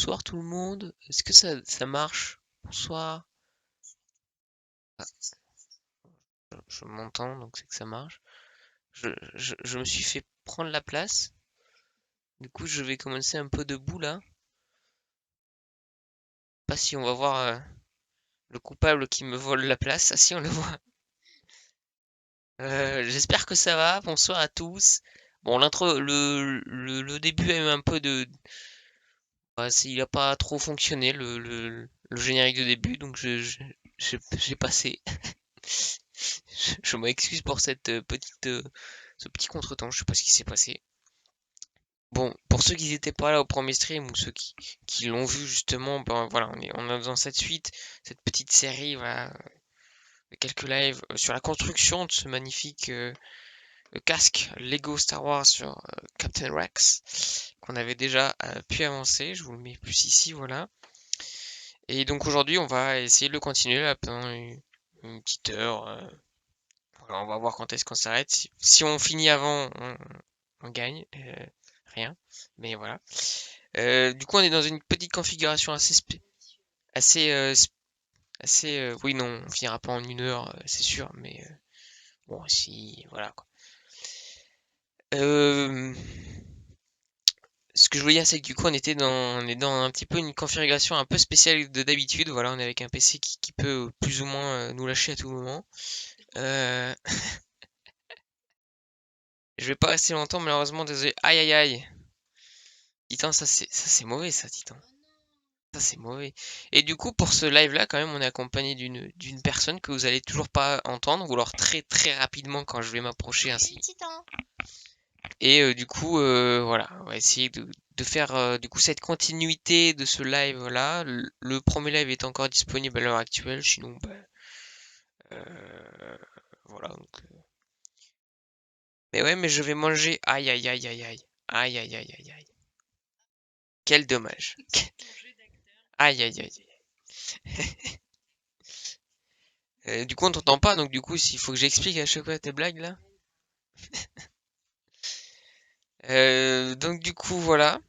Bonsoir tout le monde. Est-ce que ça marche? Bonsoir. Ah, je m'entends, donc c'est que ça marche. Je me suis fait prendre la place. Du coup, je vais commencer un peu debout là. Pas si on va voir le coupable qui me vole la place. Ah si, on le voit. J'espère que ça va. Bonsoir à tous. Bon, l'intro, le début a eu un peu de... il a pas trop fonctionné, le générique de début, donc j'ai passé. Je m'excuse pour cette ce petit contretemps, je sais pas ce qui s'est passé. Bon, pour ceux qui n'étaient pas là au premier stream ou ceux qui l'ont vu justement, ben voilà, on est dans cette suite, cette petite série, voilà, quelques lives sur la construction de ce magnifique casque Lego Star Wars sur Captain Rex, qu'on avait déjà pu avancer, je vous le mets plus ici, voilà. Et donc aujourd'hui, on va essayer de le continuer là pendant une petite heure. Voilà, on va voir quand est-ce qu'on s'arrête. Si on finit avant, on gagne. Rien. Mais voilà. Du coup, on est dans une petite configuration assez, oui, non, on finira pas en une heure, c'est sûr. Mais bon, si, voilà quoi. Euh, Ce que je voulais dire, c'est que du coup, on est dans un petit peu une configuration un peu spéciale de d'habitude. Voilà, on est avec un PC qui peut plus ou moins nous lâcher à tout moment. Euh, je vais pas rester longtemps, malheureusement, désolé. Aïe aïe aïe. Titan, ça c'est mauvais ça, Titan. Ça c'est mauvais. Et du coup, pour ce live-là, quand même, on est accompagné d'une personne que vous allez toujours pas entendre, ou alors très très rapidement quand je vais m'approcher ainsi. Titan. Et du coup, voilà, on va essayer de faire du coup cette continuité de ce live-là. Le premier live est encore disponible à l'heure actuelle, sinon, bah, voilà. Donc, mais ouais, mais je vais manger. Aïe aïe aïe aïe aïe. Aïe aïe aïe aïe aïe. Quel dommage. Aïe aïe aïe. Du coup, on t'entend pas, donc du coup, s'il faut que j'explique à chaque fois tes blagues là. Donc du coup, voilà.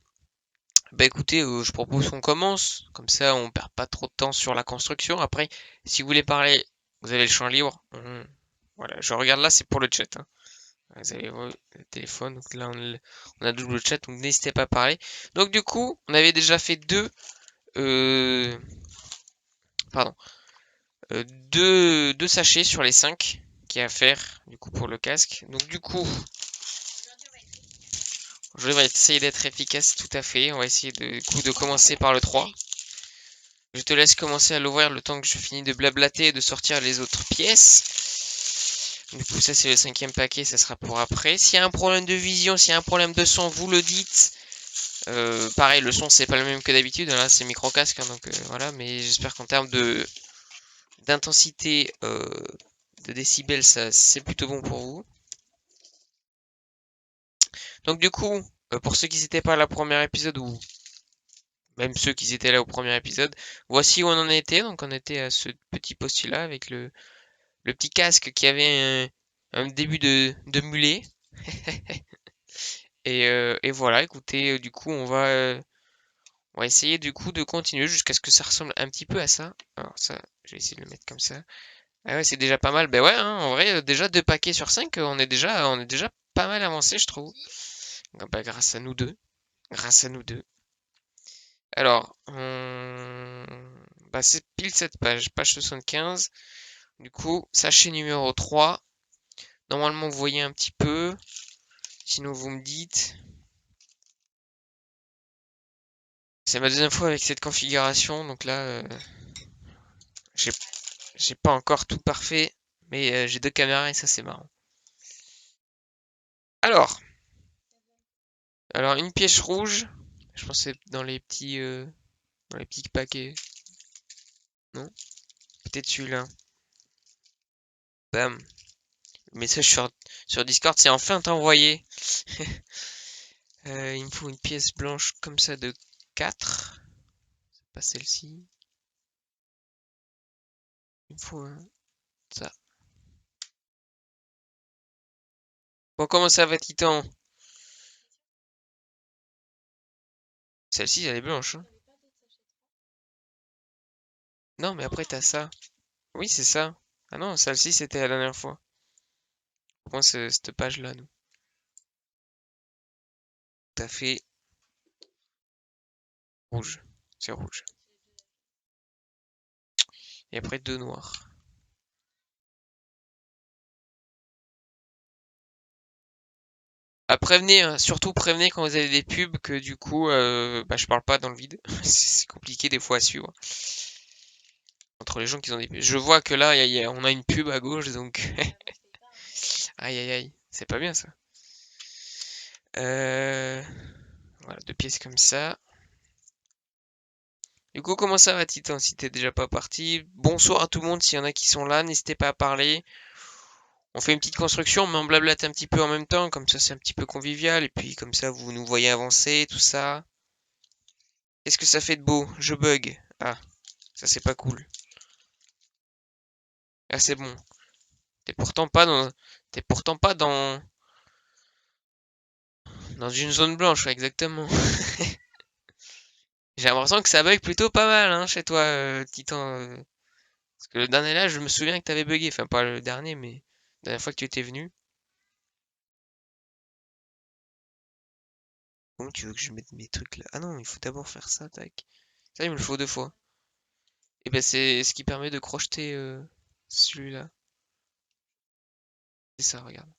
Bah écoutez, je propose qu'on commence. Comme ça, on perd pas trop de temps sur la construction. Après, si vous voulez parler, vous avez le champ libre. Voilà, je regarde là, c'est pour le chat, hein. Vous avez le téléphone, donc là on a double chat, donc n'hésitez pas à parler. Donc du coup, on avait déjà fait euh, pardon, deux sachets sur les 5 qu'il y a à faire, du coup pour le casque. Donc du coup, je vais essayer d'être efficace, tout à fait. On va essayer de commencer par le 3. Je te laisse commencer à l'ouvrir le temps que je finis de blablater et de sortir les autres pièces. Du coup, ça c'est le 5e paquet, ça sera pour après. S'il y a un problème de vision, s'il y a un problème de son, vous le dites. Pareil, le son c'est pas le même que d'habitude. Là, c'est micro casque, hein, donc voilà. Mais j'espère qu'en termes de d'intensité de décibels, ça c'est plutôt bon pour vous. Donc du coup, pour ceux qui n'étaient pas là au premier épisode ou même ceux qui étaient là au premier épisode, voici où on en était. Donc on était à ce petit postulat avec le petit casque qui avait un début de mulet. Et voilà, écoutez, du coup on va essayer du coup de continuer jusqu'à ce que ça ressemble un petit peu à ça. Alors ça, je vais essayer de le mettre comme ça. Ah ouais, c'est déjà pas mal. Ben ouais, hein, en vrai, déjà 2 paquets sur 5, on est déjà pas mal avancé, je trouve. Bah, grâce à nous deux. Grâce à nous deux. Alors, bah, c'est pile cette page, page 75. Du coup, sachet numéro 3. Normalement, vous voyez un petit peu. Sinon, vous me dites. C'est ma deuxième fois avec cette configuration, donc là, j'ai j'ai pas encore tout parfait, mais j'ai 2 caméras et ça, c'est marrant. Alors, alors une pièce rouge. Je pense que c'est dans les petits paquets. Non? Peut-être celui-là. Bam. Le message sur Discord, c'est enfin envoyé. Il me faut une pièce blanche comme ça de 4. C'est pas celle-ci. Il me faut ça. Bon, comment ça va, Titan? Celle-ci, elle est blanche, hein. Non, mais après, t'as ça. Oui, c'est ça. Ah non, celle-ci, c'était la dernière fois. Au moins, cette page-là, nous. T'as fait rouge. C'est rouge. Et après, deux noirs. Ah, prévenez, hein, surtout prévenez quand vous avez des pubs que du coup, bah, je parle pas dans le vide. C'est compliqué des fois à suivre. Entre les gens qui ont des pubs. Je vois que là, on a une pub à gauche, donc... Aïe, aïe, aïe. C'est pas bien, ça. Voilà, deux pièces comme ça. Du coup, comment ça va, Titan, si t'es déjà pas parti? Bonsoir à tout le monde, s'il y en a qui sont là, n'hésitez pas à parler. On fait une petite construction, mais on blablate un petit peu en même temps, comme ça c'est un petit peu convivial, et puis comme ça vous nous voyez avancer, tout ça. Qu'est-ce que ça fait de beau? Je bug. Ah, ça c'est pas cool. Ah c'est bon. T'es pourtant pas dans. T'es pourtant pas dans une zone blanche, ouais, exactement. J'ai l'impression que ça bug plutôt pas mal, hein, chez toi, Titan. Parce que le dernier là, je me souviens que t'avais bugué. Enfin, pas le dernier, mais la dernière fois que tu étais venu. Comment tu veux que je mette mes trucs là? Ah non, il faut d'abord faire ça, tac. Ça, il me le faut deux fois. Et ben c'est ce qui permet de crocheter celui-là. C'est ça, regarde.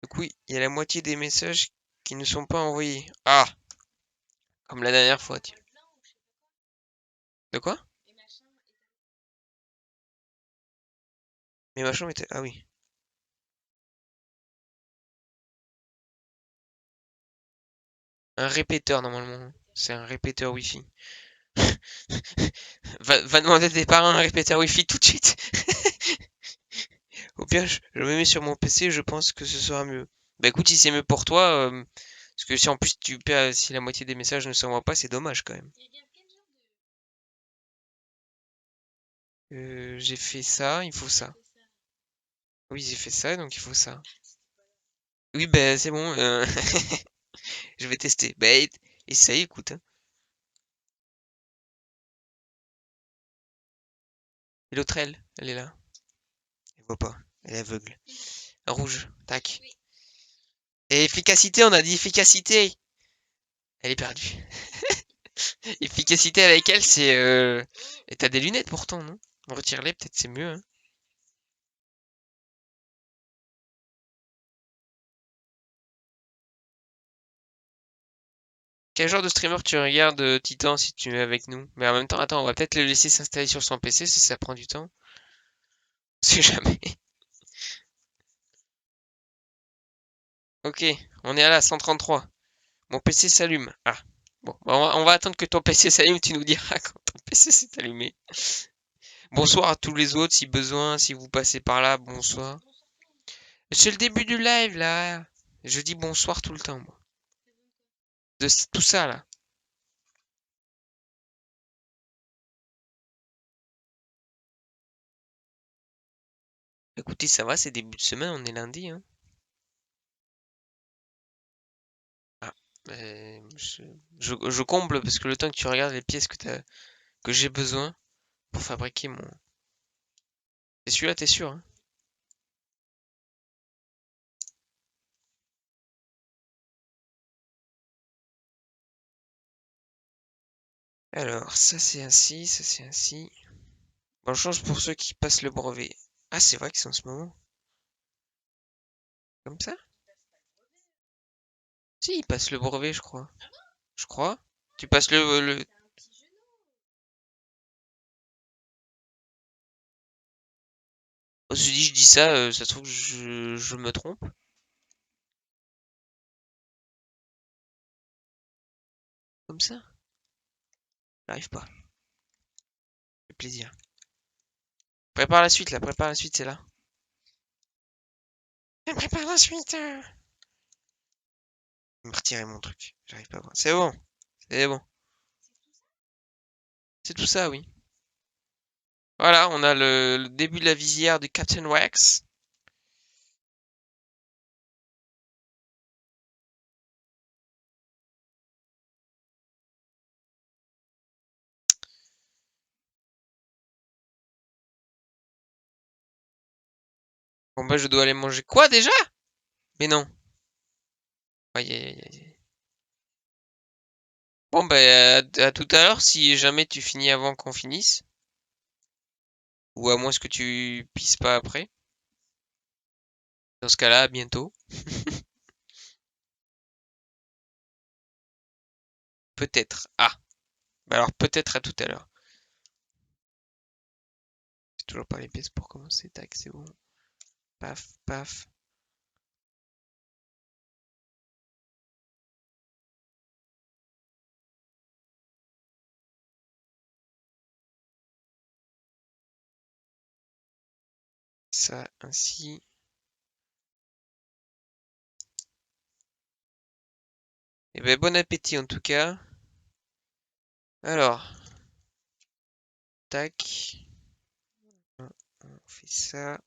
Donc oui, il y a la moitié des messages qui ne sont pas envoyés. Ah! Comme la dernière fois, tiens. De quoi? Mais ma chambre était... Ah oui. Un répéteur, normalement. C'est un répéteur Wi-Fi. Va demander à tes parents un répéteur Wi-Fi tout de suite. Au pire, je me mets sur mon PC, je pense que ce sera mieux. Bah écoute, si c'est mieux pour toi, parce que si en plus tu perds, si la moitié des messages ne s'envoient pas, c'est dommage quand même. J'ai fait ça, il faut ça. Oui, j'ai fait ça, donc il faut ça. Oui, ben c'est bon, je vais tester. Bah, essaye, écoute, hein. Et l'autre, elle est là. Elle voit pas, elle est aveugle. Un rouge, tac. Et efficacité, on a dit efficacité. Elle est perdue. Efficacité avec elle, c'est... Et t'as des lunettes pourtant, non? Retire-les, peut-être c'est mieux, hein. Quel genre de streamer tu regardes, Titan, si tu es avec nous? Mais en même temps, attends, on va peut-être le laisser s'installer sur son PC si ça prend du temps. On sait jamais. Ok, on est à la 133. Mon PC s'allume. Ah, bon, bah, on va attendre que ton PC s'allume, tu nous diras quand ton PC s'est allumé. Bonsoir à tous les autres, si besoin, si vous passez par là, bonsoir. C'est le début du live, là. Je dis bonsoir tout le temps, moi. De tout ça, là. Écoutez, ça va, c'est début de semaine, on est lundi, hein. Ah, je comble parce que le temps que tu regardes les pièces que j'ai besoin pour fabriquer mon... C'est celui-là, t'es sûr, hein? Alors, ça c'est ainsi, ça c'est ainsi. Bonne chance pour ceux qui passent le brevet. Ah, c'est vrai que c'est en ce moment. Comme ça? Si, ils passent le brevet, je crois. Je crois. Tu passes le... Oh, je dis ça, ça se trouve que je me trompe. Comme ça? J'arrive pas. Fait plaisir. Prépare la suite, là, prépare la suite, c'est là. Prépare la suite! Je vais me retirer mon truc. J'arrive pas à voir. C'est bon, c'est bon. C'est tout ça, oui. Voilà, on a le début de la visière du Captain Wax. Bon bah je dois aller manger. Quoi déjà? Mais non. Aïe aïe aïe aïe. Bon bah à tout à l'heure si jamais tu finis avant qu'on finisse. Ou à moins que tu pisses pas après. Dans ce cas-là, à bientôt. Peut-être. Ah. Bah alors peut-être à tout à l'heure. J'ai toujours pas les pièces pour commencer. Tac, c'est bon. Paf, paf. Ça ainsi. Et ben bon appétit en tout cas. Alors, tac. On fait ça.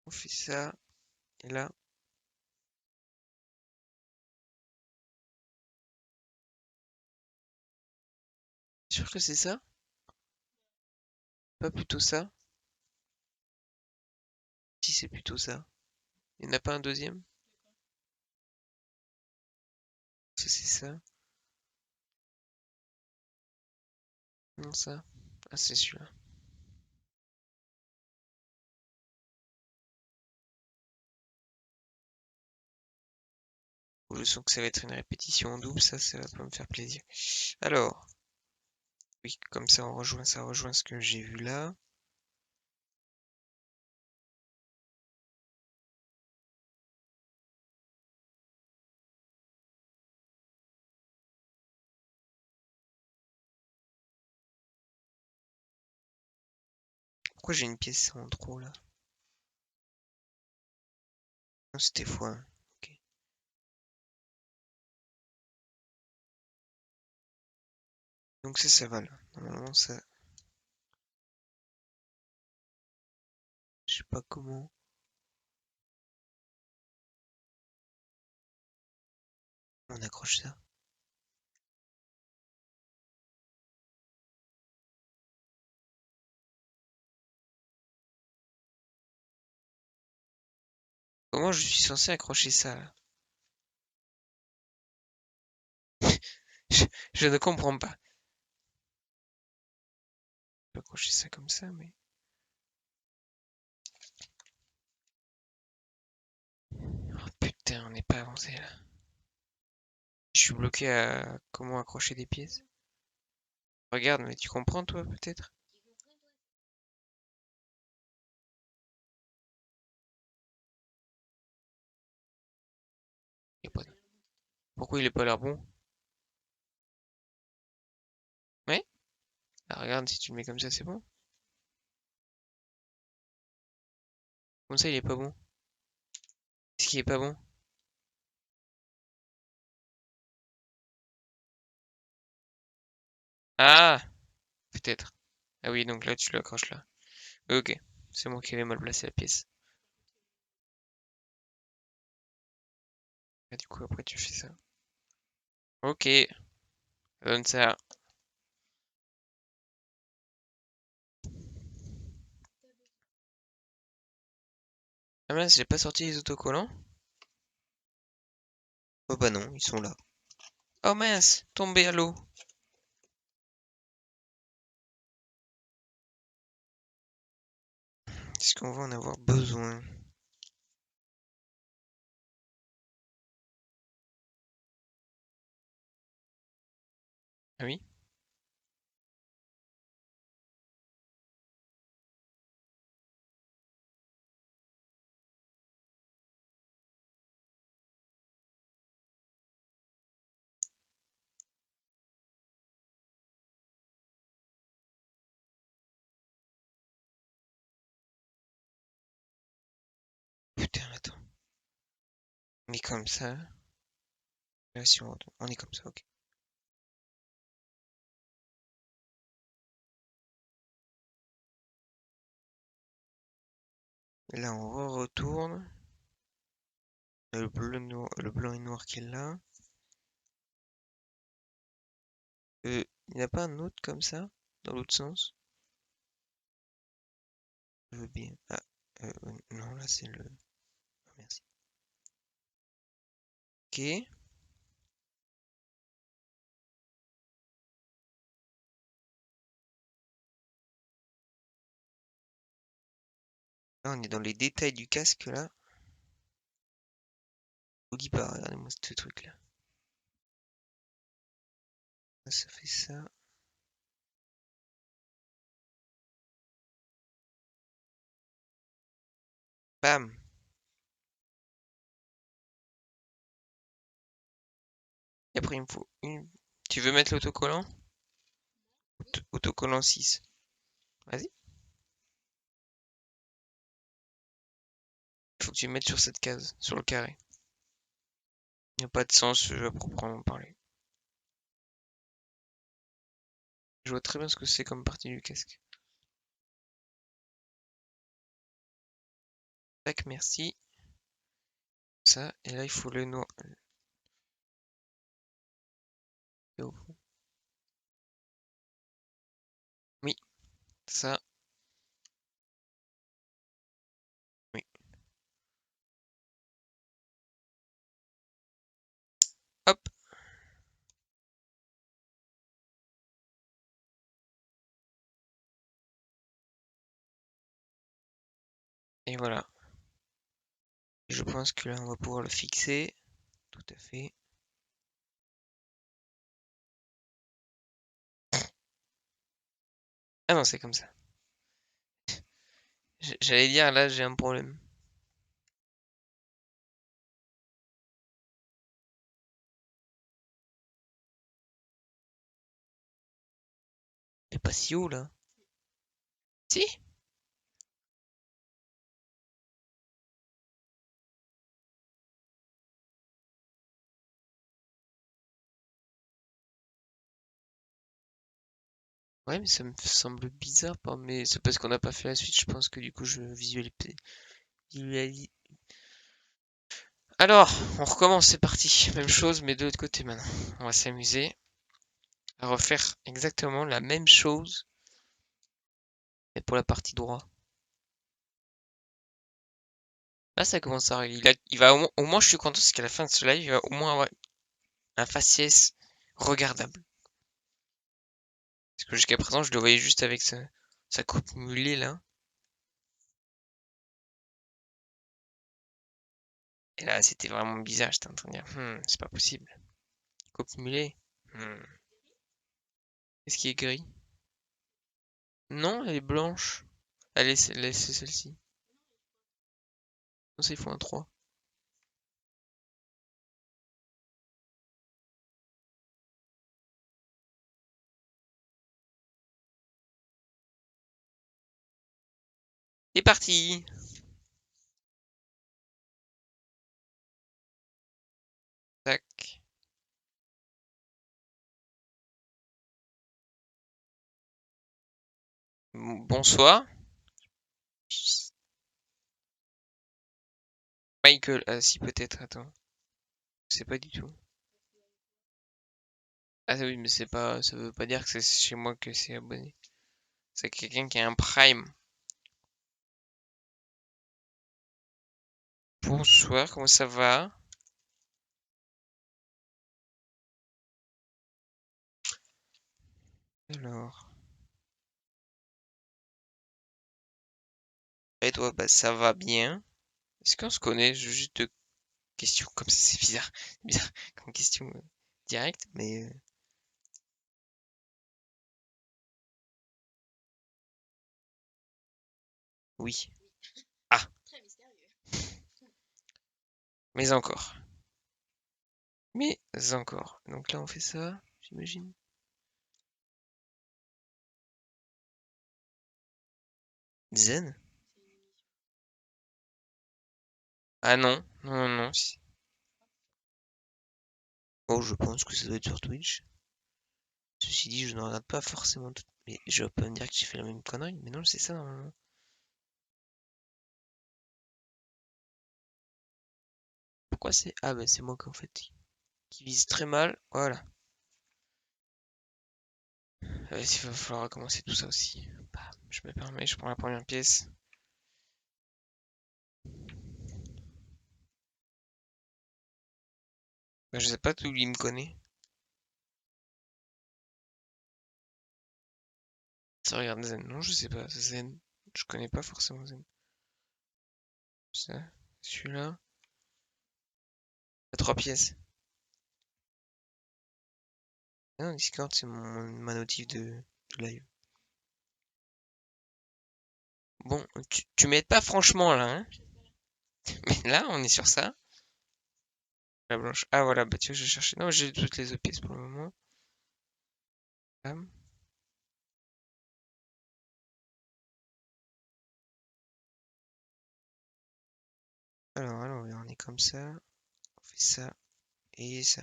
On fait ça. Et là. Sûr que c'est ça? Pas plutôt ça? Si c'est plutôt ça. Il n'y en a pas un deuxième? Ça c'est ça. Non ça. Ah c'est celui-là. Je sens que ça va être une répétition en double, ça va pas me faire plaisir. Alors, oui, comme ça rejoint ce que j'ai vu là. Pourquoi j'ai une pièce en trop là? Non, c'était x1. Ok. Donc ça va là. Normalement ça. Je sais pas comment. On accroche ça. Comment je suis censé accrocher ça là? je, je ne comprends pas. Je peux accrocher ça comme ça, mais. Oh putain, on n'est pas avancé là. Je suis bloqué à comment accrocher des pièces. Regarde, mais tu comprends toi peut-être? Il est pas- Pourquoi il est pas l'air bon? Ouais? Ah, regarde, si tu le mets comme ça, c'est bon. Comme ça, il est pas bon. Est-ce qu'il est pas bon? Ah! Peut-être. Ah oui, donc là, tu l'accroches là. Ok. C'est moi qui avais mal placé la pièce. Ah, du coup, après, tu fais ça. Ok. Donne ça. Ah mince, j'ai pas sorti les autocollants? Oh bah non, ils sont là. Oh mince, tombé à l'eau. Est-ce qu'on va en avoir besoin? Ah oui? Putain, attends. On est comme ça. Là, si on est comme ça, ok. Et là, on retourne. Le bleu, le blanc et noir qui est là. Il n'y a pas un autre comme ça? Dans l'autre sens? Je veux bien. Ah. Non, là c'est le... Ah, merci. Ok. Là, on est dans les détails du casque, là. Je vous dis pas, regardez-moi ce truc-là. Ça fait ça. Bam! Et après, il me faut une... Tu veux mettre l'autocollant? Autocollant 6. Vas-y. Il faut que tu le mettes sur cette case, sur le carré. Il n'y a pas de sens, à proprement parler. Je vois très bien ce que c'est comme partie du casque. Tac, merci. Ça, et là, il faut le noir. Oui, ça, oui. Hop. Et voilà. Je pense que là, on va pouvoir le fixer. Tout à fait. Ah non, c'est comme ça. J'allais dire, là, j'ai un problème. Mais pas si haut, là. Si? Ouais, mais ça me semble bizarre, mais c'est parce qu'on n'a pas fait la suite. Je pense que du coup, je visualise. Alors, on recommence, c'est parti. Même chose, mais de l'autre côté maintenant. On va s'amuser à refaire exactement la même chose, mais pour la partie droite. Là, ça commence à arriver. Il va au moins, je suis content parce qu'à la fin de ce live, il va au moins avoir un faciès regardable. Parce que jusqu'à présent, je le voyais juste avec sa coupe mulet là. Et là, c'était vraiment bizarre. J'étais en train de dire, c'est pas possible. Coupe mulet. Qu'est-ce qui est gris? Non, elle est blanche. C'est celle-ci. Non, c'est x 3. C'est parti! Tac. Bonsoir. Michael. Ah si, peut-être, attends. Je sais pas du tout. Ah oui, mais c'est pas, ça veut pas dire que c'est chez moi que c'est abonné. C'est quelqu'un qui a un Prime. Bonsoir, comment ça va? Alors. Et toi, bah ça va bien. Est-ce qu'on se connaît? Juste deux questions comme ça, c'est bizarre. C'est bizarre comme question directe, mais oui. Ah, mais encore. Mais encore. Donc là, on fait ça, j'imagine. Zen? Ah non, non, non. Oh, je pense que ça doit être sur Twitch. Ceci dit, je ne regarde pas forcément tout. Mais je vais pas me dire que j'ai fait la même connerie. Mais non, c'est ça normalement. Pourquoi c'est... Ah bah c'est moi qu'en fait. Qui vise très mal. Voilà. Il va falloir recommencer tout ça aussi. Bah, je me permets, je prends la première pièce. Bah, je sais pas d'où il me connaît. Ça regarde Zen. Non, je sais pas. Zen. Je connais pas forcément Zen. Ça. Celui-là. À 3 pièces. Ah non, Discord, c'est ma notif de live. Bon, tu m'aides pas franchement là, hein. Mais là, on est sur ça. La blanche. Ah voilà, bah tu vois, je cherchais. Non, j'ai toutes les autres pièces pour le moment. Bam. Alors, on est comme ça. On fait ça et ça.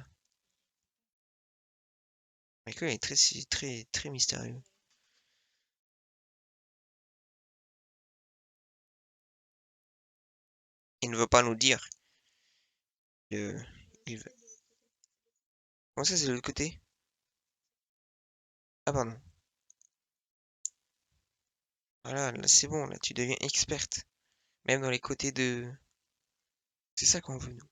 Michael est très mystérieux. Il ne veut pas nous dire. Euh, il veut... Comment ça, c'est de l'autre côté? Ah, pardon. Voilà, là, c'est bon, là, tu deviens experte. Même dans les côtés de... C'est ça qu'on veut, nous.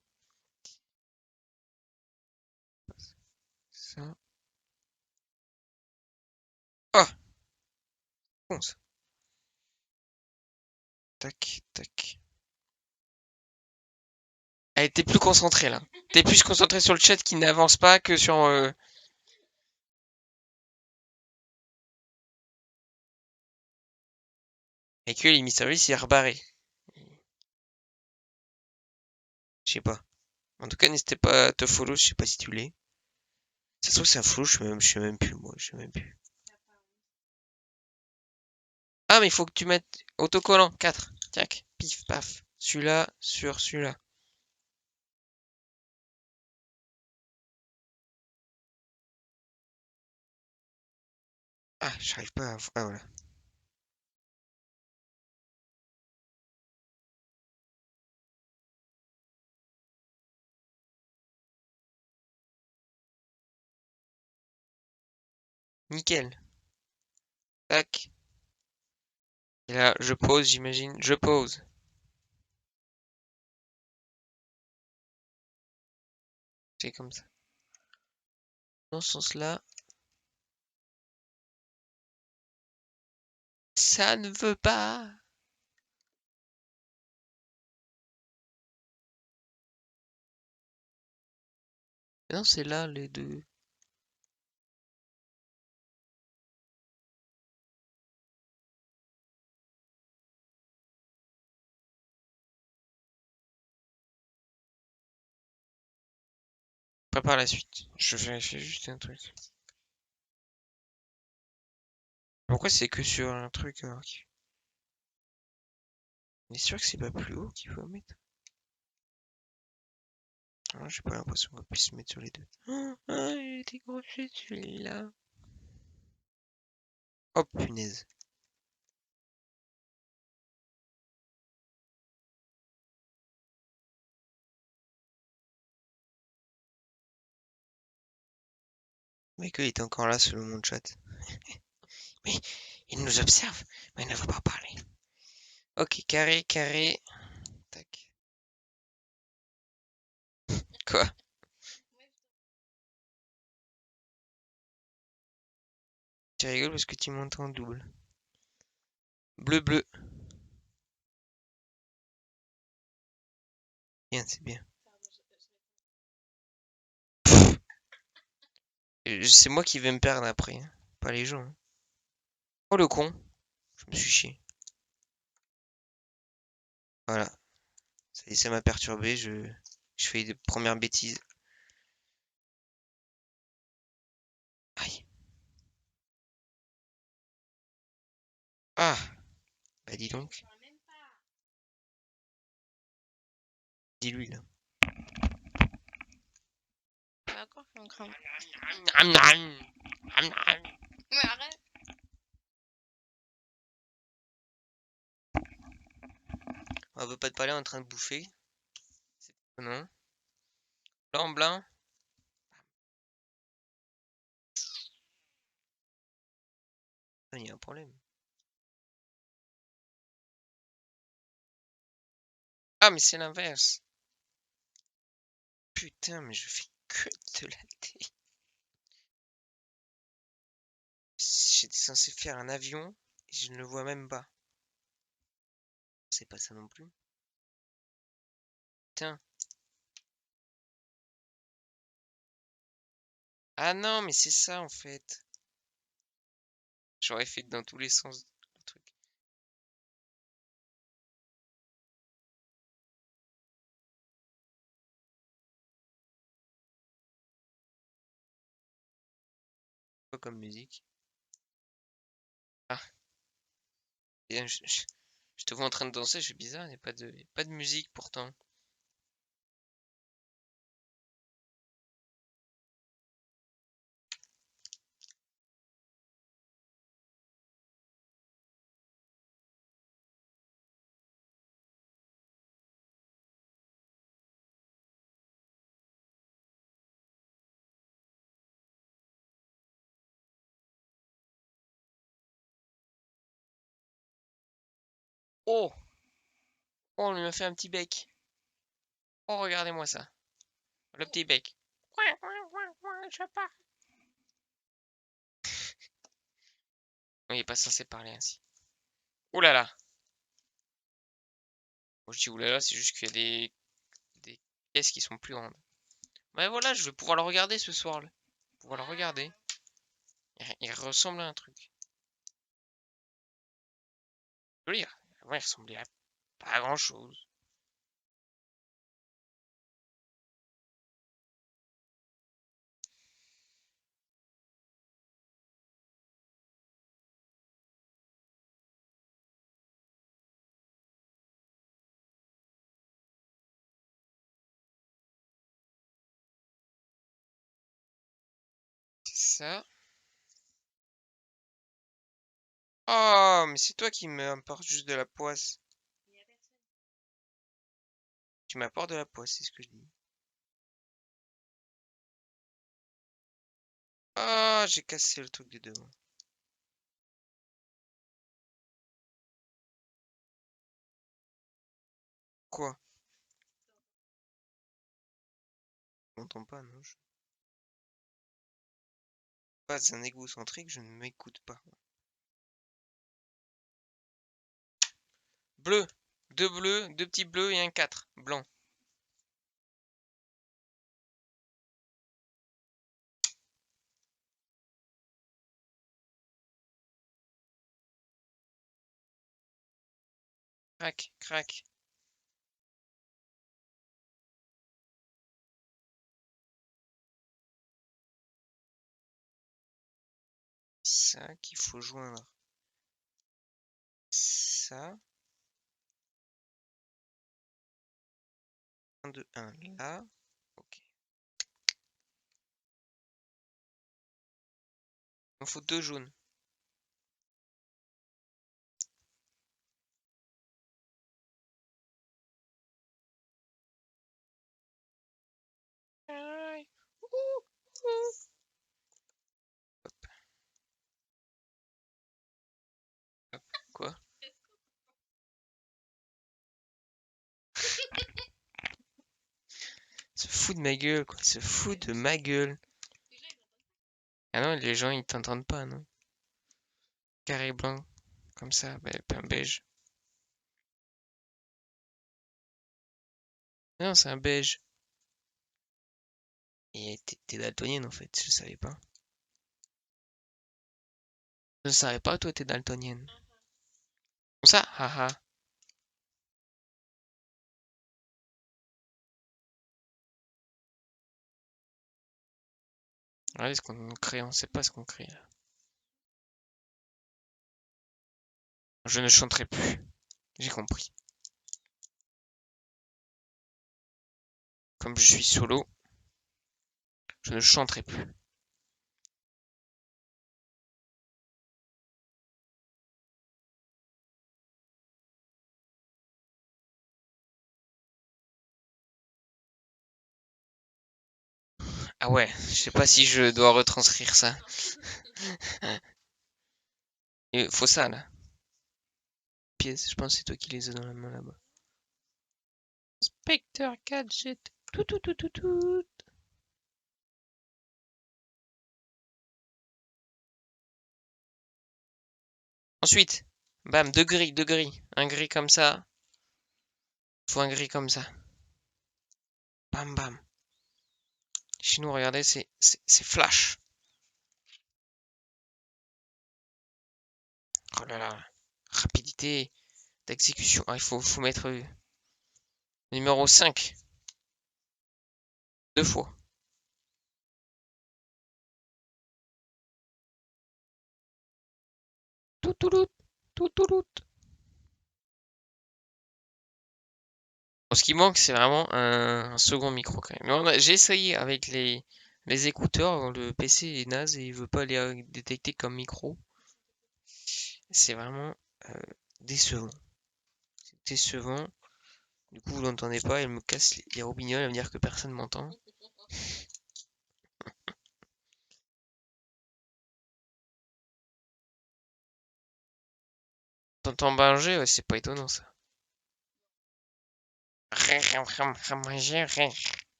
Ça. Ah! Bon, ça. Tac, tac. Allez, t'es plus concentré, là. T'es plus concentré sur le chat qui n'avance pas que sur... Et que les mystérieux, il s'est rebarré. Je sais pas. En tout cas, n'hésitez pas à te follow, je sais pas si tu l'es. Ça se trouve, c'est un follow, je sais même plus, moi, je sais même plus. Ah, mais il faut que tu mettes autocollant, 4. Tac, pif, paf. Celui-là sur celui-là. Ah, j'arrive pas à... Ah, voilà. Nickel. Tac. Et là, je pose, j'imagine. Je pose. C'est comme ça. Dans ce sens-là. Ça ne veut pas. Non, c'est là, les deux. Prépare la suite. Je vérifie juste un truc. Pourquoi c'est que sur un truc alors On est sûr que c'est pas plus haut qu'il faut mettre? Ah, j'ai pas l'impression qu'on puisse mettre sur les deux. Ah, il était décroché celui-là. Oh punaise. Michael est encore là selon mon chat. Mais il nous observe, mais il ne veut pas parler. Ok, carré, carré. Tac. Quoi? Tu rigoles parce que tu montes en double. Bleu, bleu. Bien, c'est bien. C'est moi qui vais me perdre après, hein. Pas les gens, hein. Oh le con. Je me suis chié. Voilà. Ça m'a perturbé. Je fais des premières bêtises. Aïe. Ah. Bah dis donc. Dis-lui là. D'accord, je me crains. Mais arrête. On veut pas te parler en train de bouffer. Non. Blanc, blanc. Il y a un problème. Ah, mais c'est l'inverse. Putain, mais je fais Que de la télé. J'étais censé faire un avion et je ne le vois même pas. C'est pas ça non plus. Putain. Ah non, mais c'est ça en fait. J'aurais fait dans tous les sens le truc. Quoi comme musique? Ah, et je te vois en train de danser, je suis bizarre, il n'y a pas de musique pourtant. Oh! Oh, on lui a fait un petit bec. Oh, regardez-moi ça. Le petit bec. Je pars. On n'est pas censé parler ainsi. Ouh là là. Moi je dis ouh là là, c'est juste qu'il y a des pièces qui sont plus grandes. Mais voilà, je vais pouvoir le regarder ce soir là. Pouvoir le regarder. Il ressemble à un truc. Joli. Ouais, il ressemblait à pas grand chose. C'est ça. Oh, mais c'est toi qui m'apportes juste de la poisse. Tu m'apportes de la poisse, c'est ce que je dis. Ah, j'ai cassé le truc de devant. Quoi? Je m'entends pas, non? Je suis pas un égocentrique, je ne m'écoute pas. Bleu. Deux bleus, deux petits bleus et un 4. Blanc. Crac, crac. Ça qu'il faut joindre. Ça. 1, 2, 1 là. Ok. Il me faut deux jaunes. Aïe. Ouh, ouh. Quoi? Se fout de ma gueule, quoi. Se fout de ma gueule. Ah non, les gens ils t'entendent pas, non? Carré blanc, comme ça, bah, un beige. Non, c'est un beige. Et t'es daltonienne en fait, je savais pas. Je savais pas, toi t'es daltonienne. Comme ça, haha. Regardez ce qu'on crée, on sait pas ce qu'on crée là. Je ne chanterai plus. J'ai compris. Comme je suis solo, je ne chanterai plus. Ah ouais, je sais pas si je dois retranscrire ça. Il faut ça là. Pièces, je pense que c'est toi qui les as dans la main là-bas. Spectre Gadget. Tout, tout, tout, tout, tout. Ensuite, bam, deux gris, deux gris. Un gris comme ça. Faut un gris comme ça. Bam, bam. Chez nous, regardez, c'est flash. Oh là là. Rapidité d'exécution. Ah, il faut mettre numéro 5. Deux fois. Tout, tout, tout, tout, tout. Ce qui manque, c'est vraiment un second micro quand même. J'ai essayé avec les écouteurs, le PC est naze et il veut pas les détecter comme micro. C'est vraiment euh, décevant. C'est décevant. Du coup, vous l'entendez pas, elle me casse les robignoles, elle me dire que personne m'entend. T'entends Banger? Ouais, c'est pas étonnant ça.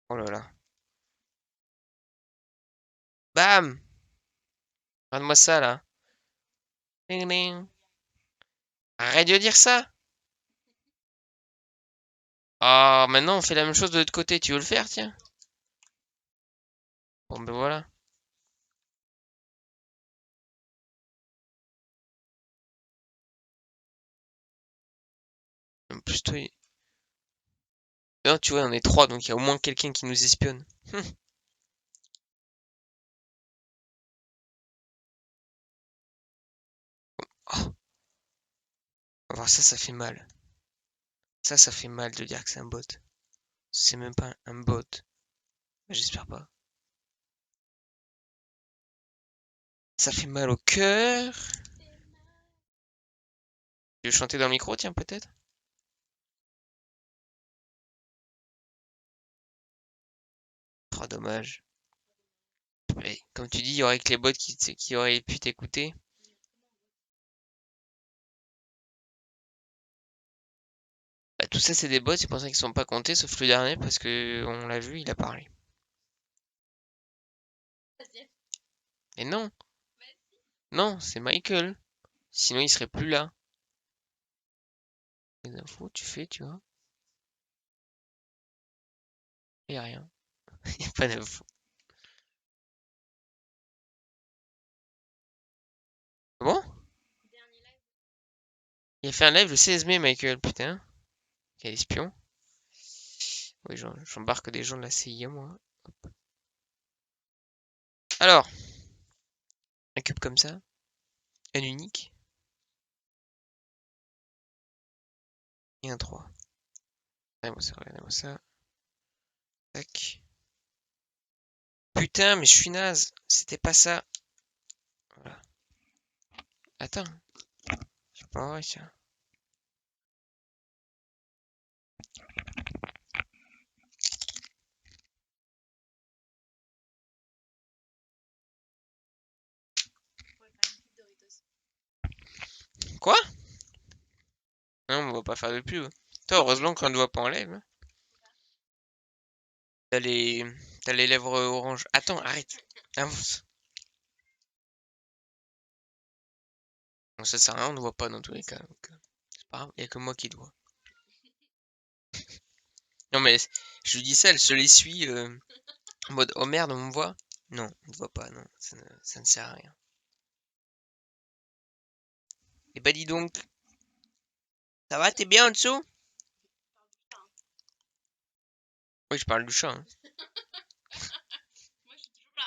Oh là là. Bam! Regarde-moi ça là. Ding, ding. Arrête de dire ça! Ah, maintenant on fait la même chose de l'autre côté, tu veux le faire, tiens? Bon ben voilà. En plus, toi, non, tu vois, on est trois, donc il y a au moins quelqu'un qui nous espionne. Oh, alors ça fait mal. Ça fait mal de dire que c'est un bot. C'est même pas un bot. J'espère pas. Ça fait mal au cœur. Tu veux chanter dans le micro, tiens, peut-être? Oh, dommage. Mais, comme tu dis, il y aurait que les bots qui auraient pu t'écouter. Bah, tout ça, c'est des bots, c'est pour ça qu'ils sont pas comptés, sauf le dernier, parce que on l'a vu, il a parlé. Et non, non, c'est Michael. Sinon, il serait plus là. Les infos, tu fais, tu vois. Et rien. Y a pas d'infos. Ah bon? Il a fait un live le 16 mai, Michael, putain. Quel espion. Oui, j'embarque des gens de la CIA, moi. Alors, un cube comme ça. Un unique. Et un 3. Regardez-moi ça, regardez-moi ça. Tac. Putain, mais je suis naze. C'était pas ça. Voilà. Attends. C'est pas vrai, ça. Quoi? Non, on va pas faire de pub. Toi, heureusement qu'on ne voit pas en live, hein. T'as les... T'as les lèvres oranges. Attends, arrête. Avance. Bon, ça sert à rien, on ne voit pas dans tous les cas. Donc, c'est pas grave, y a que moi qui le vois. Non, mais je lui dis ça, elle se l'essuie en mode oh merde, on me voit? Non, on ne voit pas, non. Ça ne sert à rien. Et bah dis donc, ça va, t'es bien en dessous? Oui, je parle du chat, hein. Moi, je suis toujours là.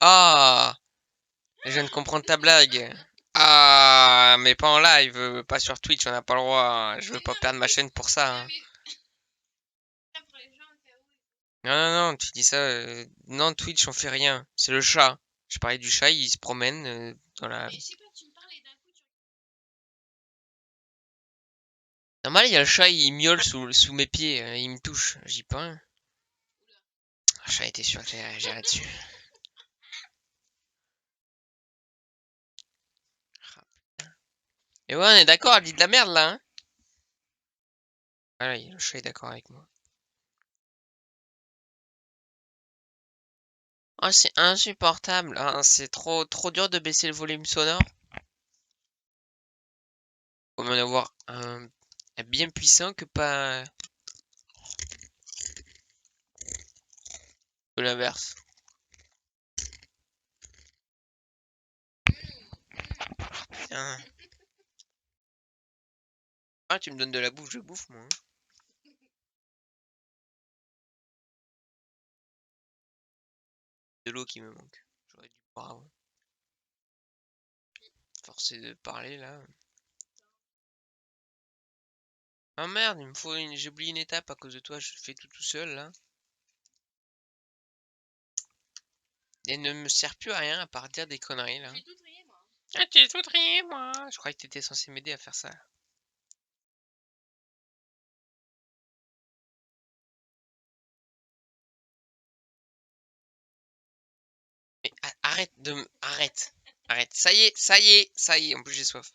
Ah! Je viens de comprendre ta blague. Ah, mais pas en live, pas sur Twitch, on n'a pas le droit. Je veux pas perdre ma chaîne pour ça, hein. Ça pour les gens, au cas où. Non, non, non, tu dis ça. Non, Twitch, on fait rien. C'est le chat. Je parlais du chat, il se promène dans la. Mais je sais pas, tu me parles et d'un coup, tu. Normal, il y a le chat, il miaule sous mes pieds, il me touche. J'y pas un. Le chat était sûr que j'irais dessus. Et ouais, on est d'accord, elle dit de la merde là, hein. Voilà, le chat est d'accord avec moi. Oh, c'est insupportable, hein. C'est trop dur de baisser le volume sonore. Faut en avoir un bien puissant que pas que l'inverse. Putain. Ah, tu me donnes de la bouffe, je bouffe moi, hein. De l'eau qui me manque. J'aurais dû boire avant. Forcé de parler là. Ah merde, il me faut une. J'ai oublié une étape à cause de toi, je fais tout seul là. Et ne me sert plus à rien à part dire des conneries là. J'ai tout trié, moi. Ah, tu es tout trié, moi. Je croyais que t'étais censé m'aider à faire ça. Mais arrête de me. Arrête. Arrête. Ça y est, ça y est, ça y est. En plus, j'ai soif.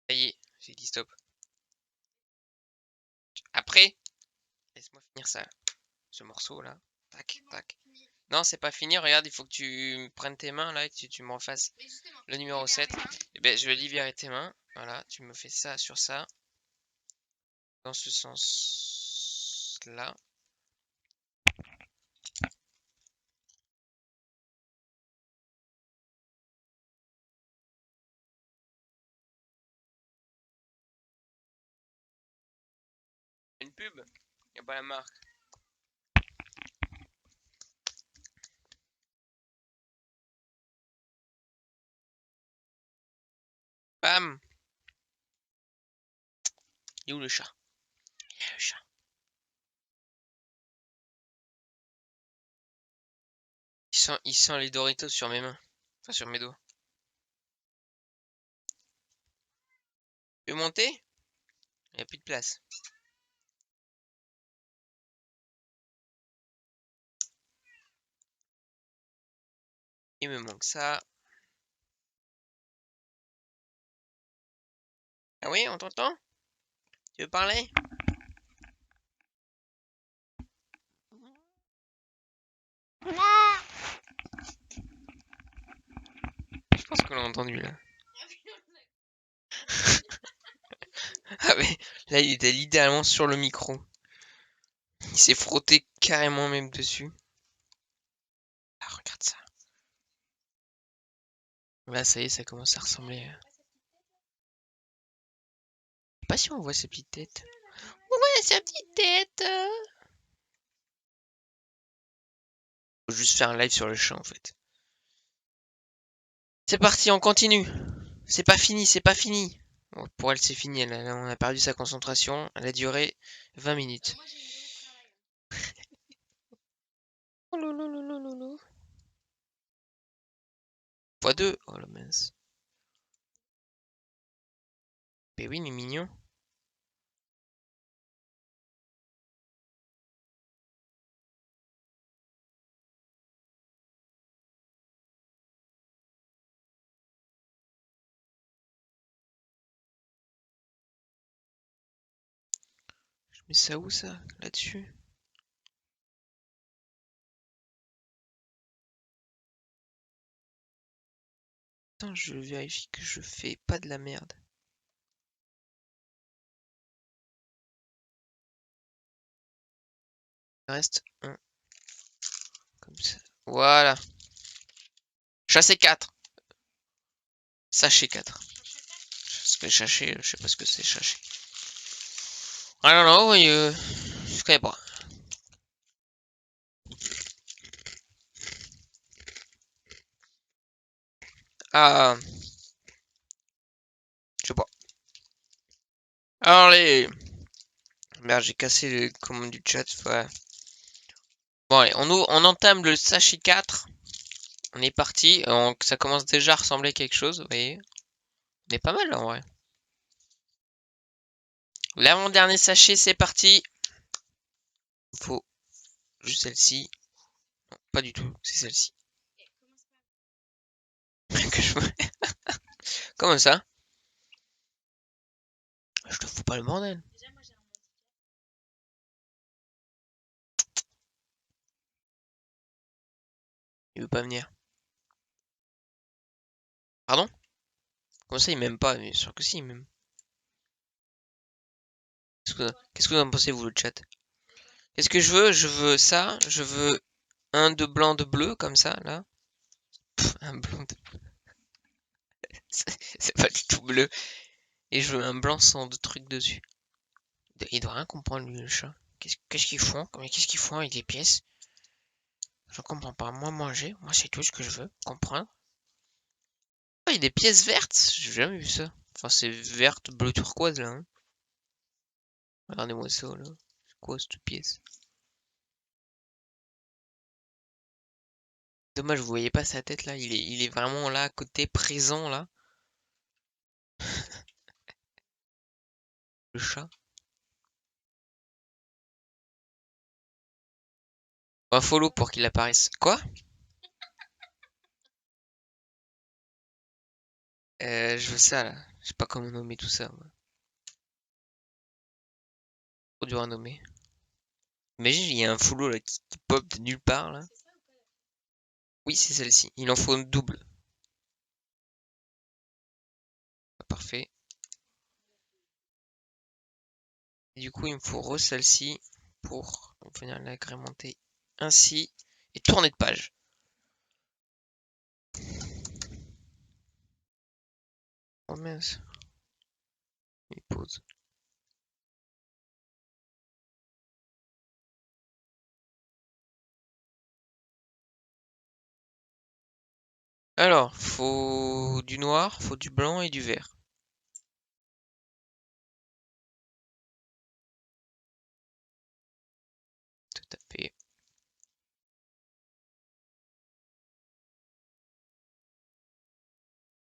Ça y est, j'ai dit stop. Après, laisse-moi finir ça. Ce morceau là. Tac, tac. Non, c'est pas fini. Regarde, il faut que tu prennes tes mains là et que tu me refasses Mais justement, le numéro 7. Et ben, je vais libérer tes mains. Voilà, tu me fais ça sur ça. Dans ce sens là. Une pub. Y a pas la marque. Bam. Il est où le chat? Il est là, le chat. Il sent les Doritos sur mes mains. Enfin, sur mes doigts. Tu veux monter? Il n'y a plus de place. Il me manque ça. Ah oui, on t'entend? Tu veux parler? Je pense qu'on l'a entendu là. Ah mais là il était littéralement sur le micro. Il s'est frotté carrément même dessus. Ah regarde ça. Là ça y est, ça commence à ressembler. Je sais pas si on voit ses petites têtes. Ouais, sa petite tête. Faut juste faire un live sur le chat en fait. C'est parti, on continue. C'est pas fini, c'est pas fini. Bon, pour elle c'est fini, on a perdu sa concentration. Elle a duré 20 minutes. moi, j'ai une journée de travail. Oh lolo. x2. Oh la mince. Mais oui, il est mignon. Je mets ça où ça? Là-dessus? Attends, je vérifie que je fais pas de la merde. Il reste un. Comme ça. Voilà. Chasser 4. Sachet 4. Parce que chasser, je sais pas ce que c'est chasser. I don't know, je connais pas. Ah, je sais pas. Allez. Merde, j'ai cassé le commande du chat. Ouais. Bon, allez, on entame le sachet 4. On est parti. Ça commence déjà à ressembler à quelque chose, vous voyez. On est pas mal, là, en vrai. L'avant-dernier sachet, c'est parti. Il faut juste celle-ci. Non, pas du tout, c'est celle-ci. Comment ça? Je te fous pas le bordel. Il veut pas venir. Pardon? Comment ça, il m'aime pas? Bien sûr que si, il m'aime. Qu'est-ce que vous en pensez, vous, le chat? Qu'est-ce que je veux? Je veux ça. Je veux un de blanc, de bleu, comme ça, là. Pff, un blanc de... C'est pas du tout bleu. Et je veux un blanc sans de trucs dessus. Il doit rien comprendre, lui, le chat. Qu'est-ce qu'ils font? Qu'est-ce qu'ils font avec les pièces? Je comprends pas. Moi, manger, moi, c'est tout ce que je veux. Comprendre. Ah, il y a des pièces vertes? J'ai jamais vu ça. Enfin, c'est verte, bleu turquoise, là, hein. Regardez-moi ça, là. C'est quoi, cette pièce? Dommage, vous voyez pas sa tête, là. Il est vraiment là, à côté, présent, là. Le chat. Un follow pour qu'il apparaisse. Quoi? Je veux ça, là. Je sais pas comment nommer tout ça, moi. Trop dur à nommer. Imagine, il y a un follow, là, qui pop de nulle part, là. Oui, c'est celle-ci. Il en faut une double. Ah, parfait. Et du coup, il me faut celle-ci pour venir l'agrémenter ainsi et tourner de page. Oh mince. Il pose. Alors, faut du noir, faut du blanc et du vert. Tout à fait.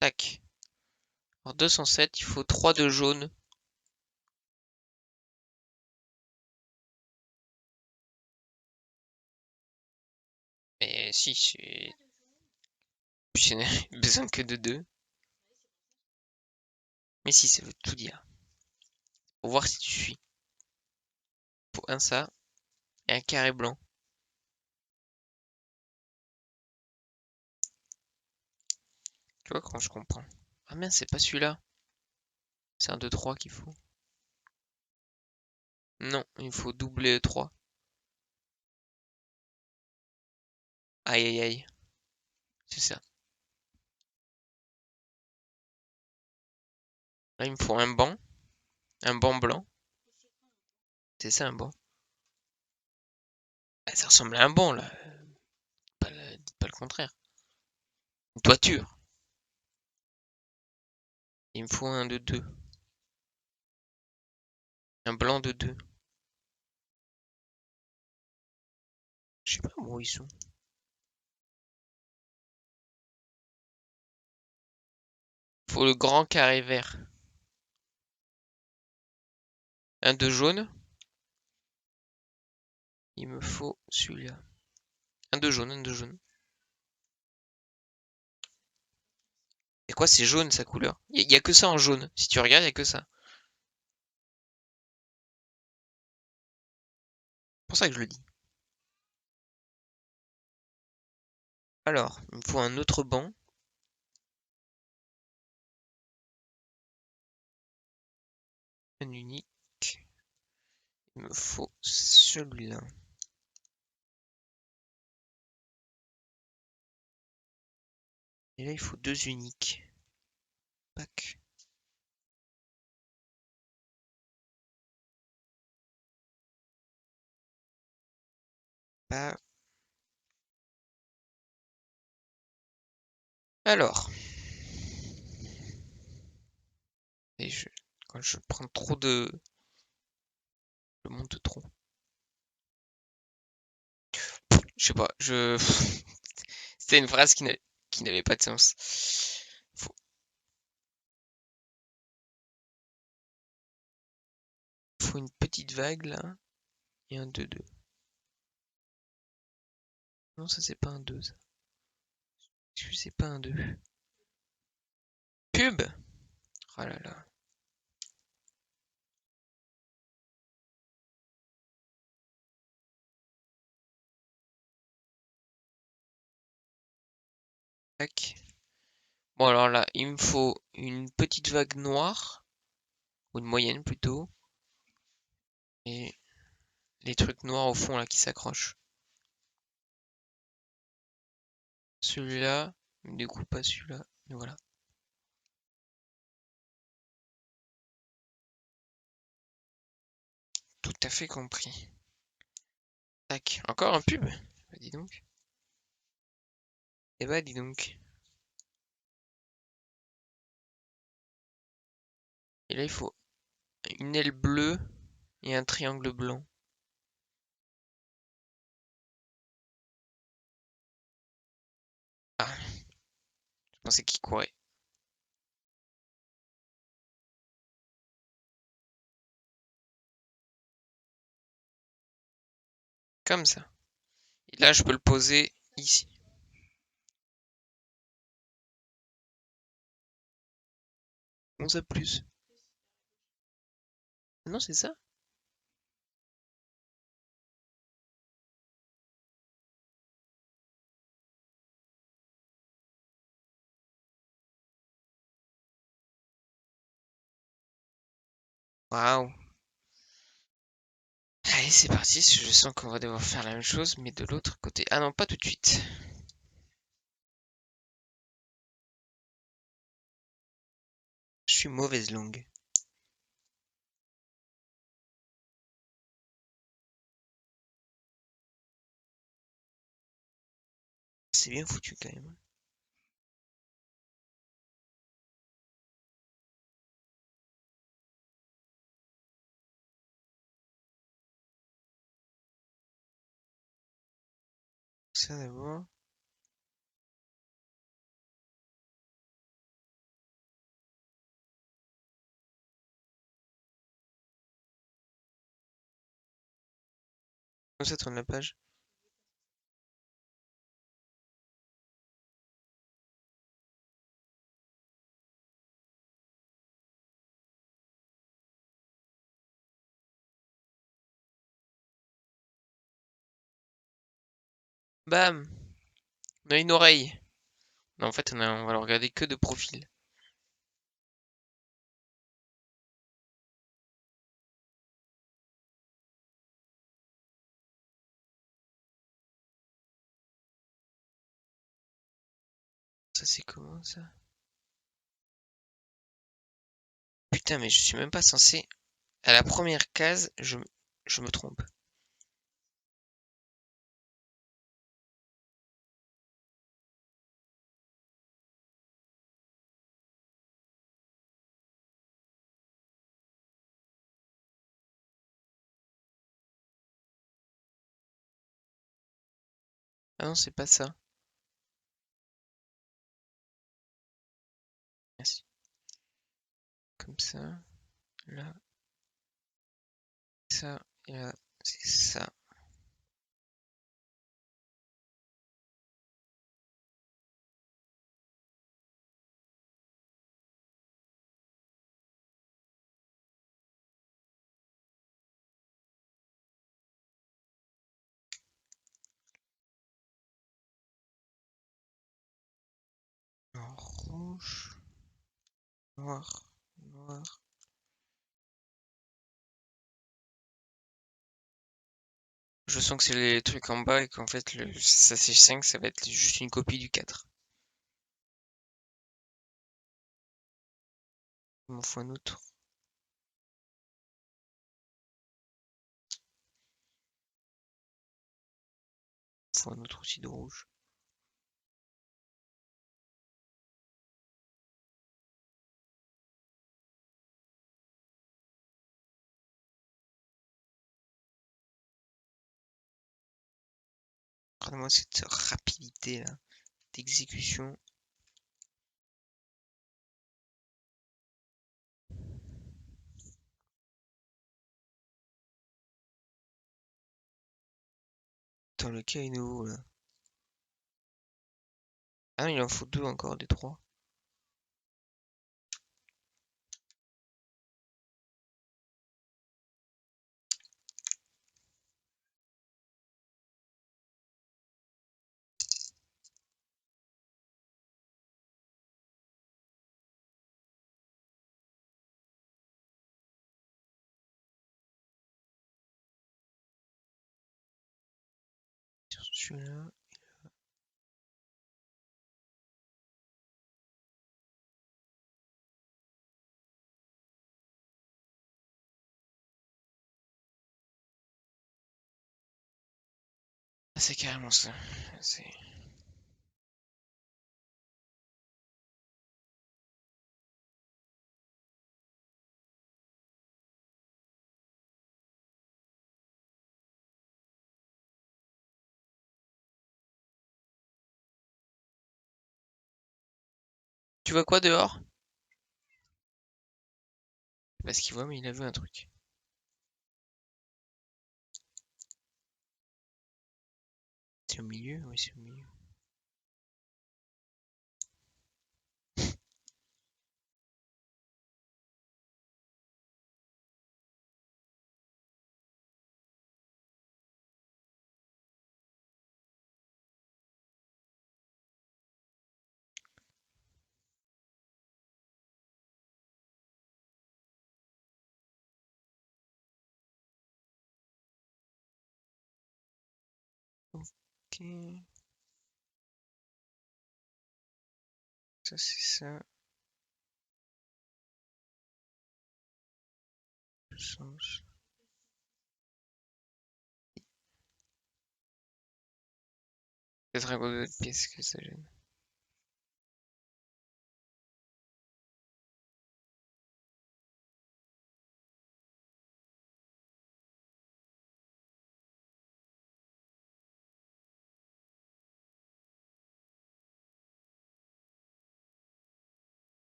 Tac. Alors 207, il faut 3 de jaune. Et si, je n'ai besoin que de 2. Mais si, ça veut tout dire. Pour voir si tu suis. Faut un ça et un carré blanc. Tu vois quand je comprends. Ah mince, c'est pas celui-là. C'est un 2-3 qu'il faut. Non, il faut doubler 3. Aïe aïe aïe. C'est ça. Là, il me faut un banc. Un banc blanc. C'est ça un banc. Ah, ça ressemble à un banc là. Dites pas le contraire. Une toiture. Il me faut un de 2. Un blanc de 2. Je sais pas où ils sont. Faut le grand carré vert. Un de jaune. Il me faut celui-là. Un de jaune, un de jaune. Et quoi, c'est jaune sa couleur? Y a que ça en jaune. Si tu regardes, y a que ça. C'est pour ça que je le dis. Alors, il me faut un autre banc. Un unique. Il me faut celui-là. Et là, il faut 2 uniques. Pac. Pas. Alors. Et quand je prends trop de... Je monte trop. Je sais pas, C'était une phrase qui n'avait pas de sens. Faut, faut une petite vague là. Et un 2-2. Non, ça c'est pas un 2 ça. Est-ce que c'est pas un 2? Pub! Oh là là. Tac. Bon alors là, il me faut une petite vague noire, ou une moyenne plutôt, et les trucs noirs au fond là qui s'accrochent. Celui-là, du coup pas celui-là, mais voilà. Tout à fait compris. Tac, encore un pub? Bah, dis donc. Eh bah dis donc. Et là il faut une aile bleue et un triangle blanc. Ah, je pensais qu'il courait. Comme ça. Et là je peux le poser ici. On sait plus. Non, c'est ça? Waouh. Allez, c'est parti. Je sens qu'on va devoir faire la même chose, mais de l'autre côté. Ah non, pas tout de suite. Je suis mauvaise langue. C'est bien foutu quand même. Ça d'abord. Comme ça tourne la page. Bam! On a une oreille. Non, en fait, on va le regarder que de profil. Ça, c'est comment ça? Putain, mais je suis même pas censé. À la première case, je me trompe. Ah non, c'est pas ça. Merci. Comme ça. Là, ça. Et là, c'est ça. En rouge. Noir. Noir. Je sens que c'est les trucs en bas et qu'en fait, ça c'est 5, ça va être juste une copie du 4. Il m'en faut un autre. Il m'en faut un autre aussi de rouge. Regardez-moi cette rapidité là d'exécution. Attends, le cas est nouveau là. Ah, il en faut deux encore des trois. celui-là. Ah, c'est carrément ça. C'est... Tu vois quoi dehors? Parce qu'il voit, mais il a vu un truc. C'est au milieu? Oui, c'est au milieu. Ok. Ça, c'est ça. Sens. Peut-être un gros de pièce que ça gêne.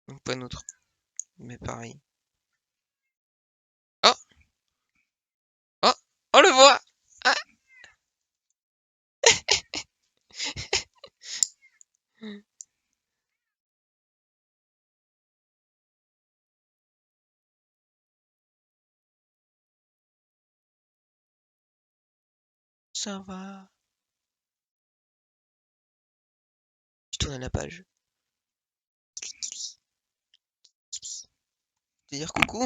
Donc pas notre. Mais pareil. Oh! Oh! On le voit! Ah! Ça va. Je tourne à la page. Tu veux dire coucou?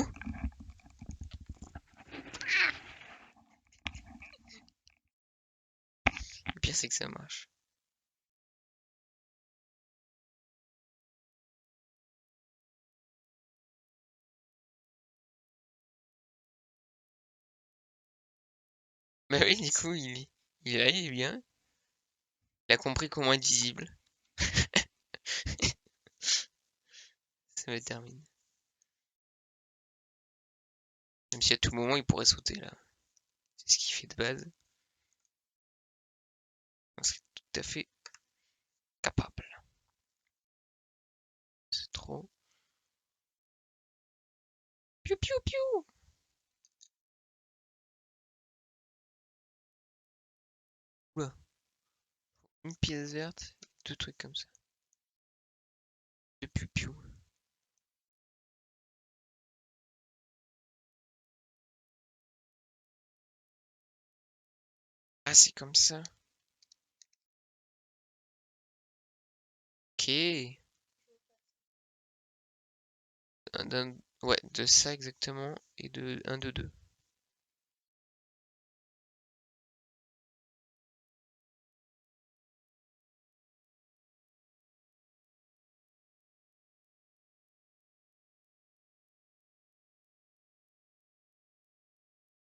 Le pire, c'est que ça marche. Bah oui, du coup, il est là, il est bien. Il a compris comment être visible. Ça me termine. Même si à tout moment, il pourrait sauter là. C'est ce qu'il fait de base. On serait tout à fait capable. C'est trop. Piou piou piou! Oula. Une pièce verte, deux trucs comme ça. De piou piou. Ah, c'est comme ça. Ok. Ouais, de ça exactement. Et de un de deux.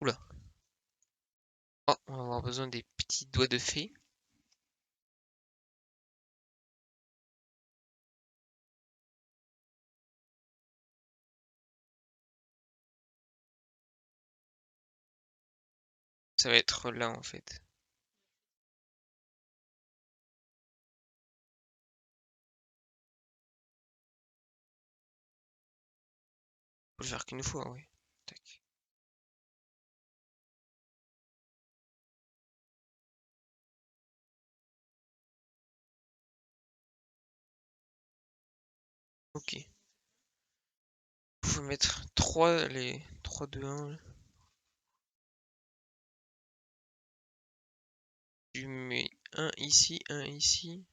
Oula. Oh, on va avoir besoin des petits doigts de fée. Ça va être là en fait. Faut le faire qu'une fois, oui. Tac. Ok. Faut mettre 3, les 3, 2, 1. Tu mets un ici et un ici.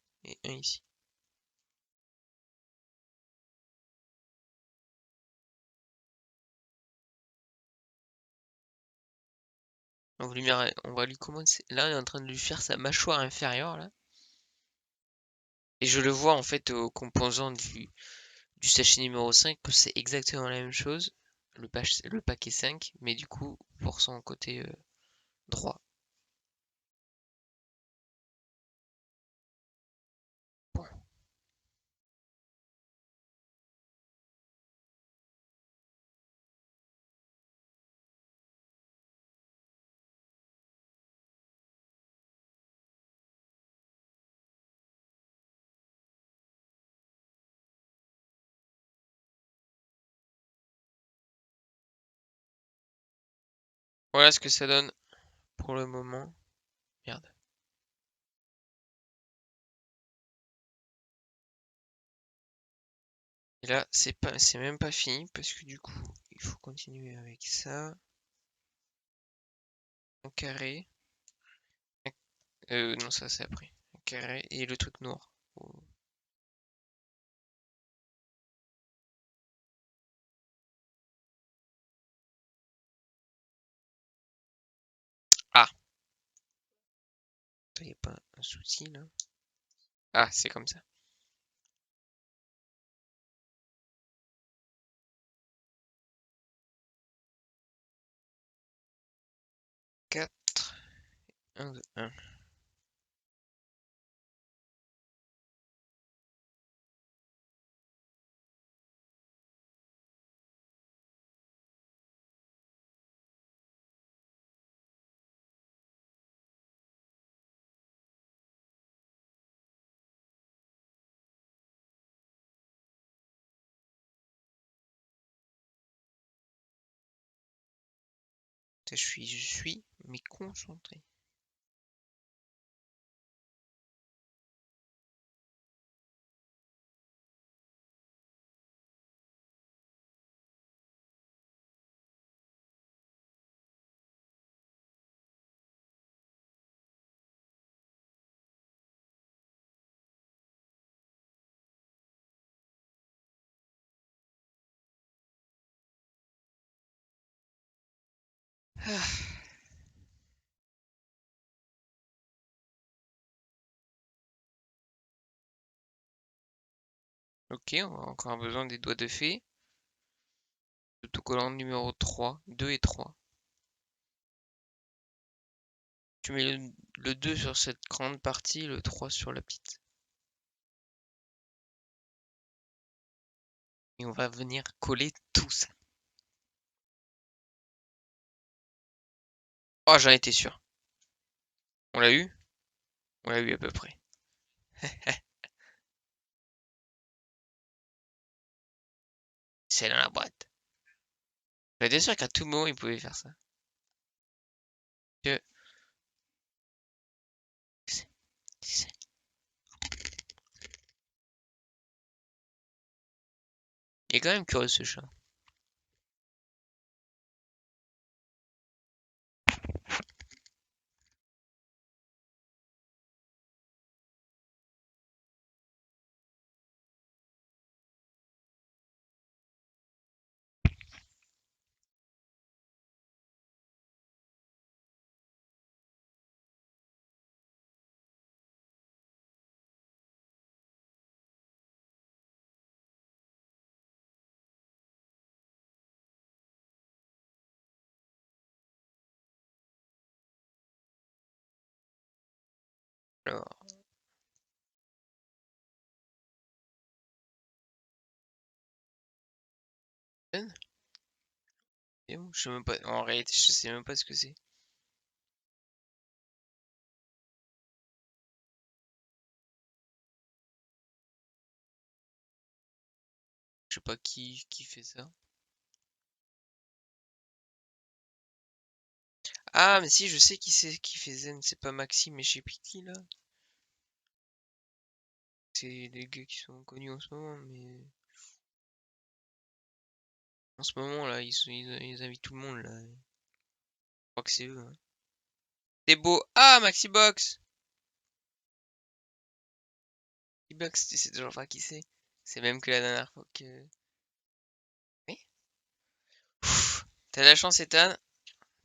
Donc lumière, on va lui commencer. Là, on est en train de lui faire sa mâchoire inférieure là. Et je le vois en fait aux composants du sachet numéro 5 que c'est exactement la même chose. Le paquet 5, mais du coup pour son côté droit. Bon. Voilà ce que ça donne pour le moment. Merde. Et là, c'est même pas fini parce que du coup, il faut continuer avec ça. Un carré. Non, ça c'est après. Un carré et le truc noir. Oh. Ah, il n'y a pas un souci là. Ah, c'est comme ça. Quatre, 1, 2, 1. Je suis, mais concentré. Ah, ok, on a encore besoin des doigts de fée. Autocollant numéro 3, 2 et 3. Tu mets le 2 sur cette grande partie, le 3 sur la petite. Et on va venir coller tout ça. Oh, j'en étais sûr. On l'a eu? On l'a eu à peu près. C'est dans la boîte. J'étais sûr qu'à tout moment, il pouvait faire ça. Que... Il est quand même curieux ce chat. Alors, c'est bon, je sais même pas. En réalité, je sais même pas ce que c'est. Je sais pas qui fait ça. Ah, mais si, je sais qui c'est qui fait Zen. C'est pas Maxime, mais je sais plus qui là. C'est des gars qui sont connus en ce moment, mais en ce moment là, ils invitent tout le monde là. Je crois que c'est eux, hein. C'est beau. Ah, Maxibox! Maxibox, tu sais toujours pas qui c'est. C'est même que la dernière fois que. Oui? Ouf. T'as de la chance, Ethan.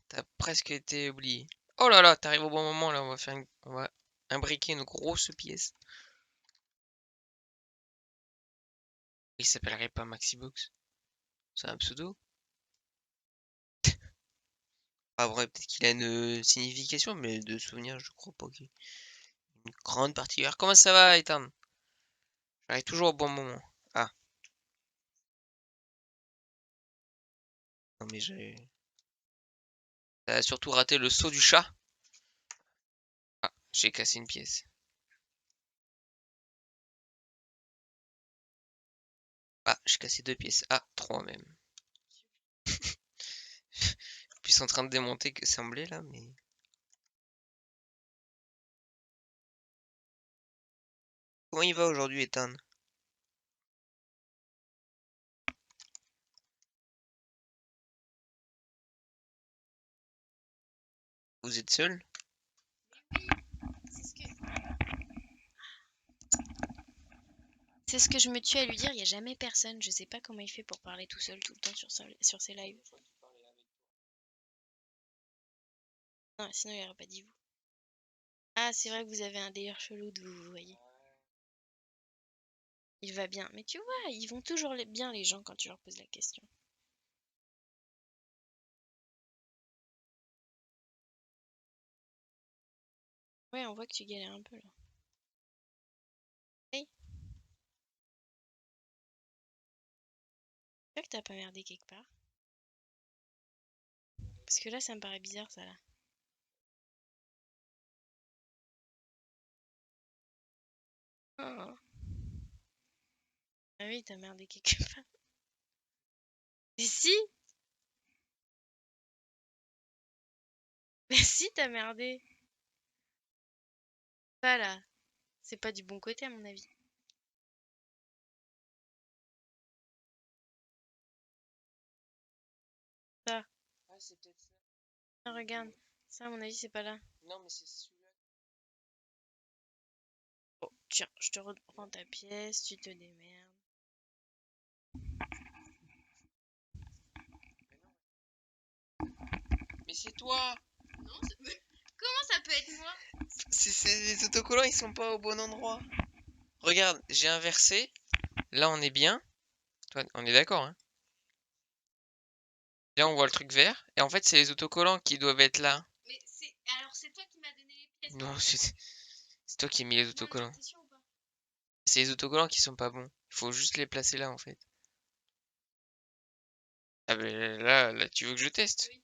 T'as presque été oublié. Oh là là, t'arrives au bon moment là, on va imbriquer une grosse pièce. Il s'appellerait pas Maxibox. C'est un pseudo? Ah vrai, peut-être qu'il a une signification, mais de souvenir, je crois pas qu'il y ait une grande partie. Alors comment ça va, Ethan? J'arrive toujours au bon moment. Ah, non mais j'ai... T'as surtout raté le saut du chat. Ah, j'ai cassé une pièce. Ah, j'ai cassé deux pièces. Ah, trois même. Puis ils sont en train de démonter que semblait là, mais... Comment il va aujourd'hui, Ethan? Vous êtes seul? C'est ce que... C'est ce que je me tue à lui dire, il n'y a jamais personne. Je sais pas comment il fait pour parler tout seul tout le temps sur ses lives. Non, sinon il aurait pas dit vous. Ah, c'est vrai que vous avez un délire chelou de vous, vous voyez. Il va bien. Mais tu vois, ils vont toujours bien les gens quand tu leur poses la question. Ouais, on voit que tu galères un peu là. Hey, j'espère que t'as pas merdé quelque part. Parce que là, ça me paraît bizarre ça là. Oh. Ah oui, t'as merdé quelque part. Mais si! Mais si, t'as merdé! Ça là, c'est pas du bon côté à mon avis. Ça, Ah, c'est peut-être ça. ah, regarde. Ça, à mon avis, c'est pas là. Non, mais c'est celui-là. Bon, tiens, je te reprends ta pièce, tu te démerdes. Mais c'est toi! Non, comment ça peut être moi? Les autocollants, ils sont pas au bon endroit. Regarde, j'ai inversé. Là, on est bien. Toi, on est d'accord, hein? Là, on voit le truc vert. Et en fait, c'est les autocollants qui doivent être là. Mais c'est... Alors, c'est toi qui m'as donné les pièces. Non, c'est toi qui as mis les Non, non, autocollants. t'es sûr ou pas? C'est les autocollants qui sont pas bons. Il faut juste les placer là, en fait. Ah ben là, tu veux que je teste? Oui.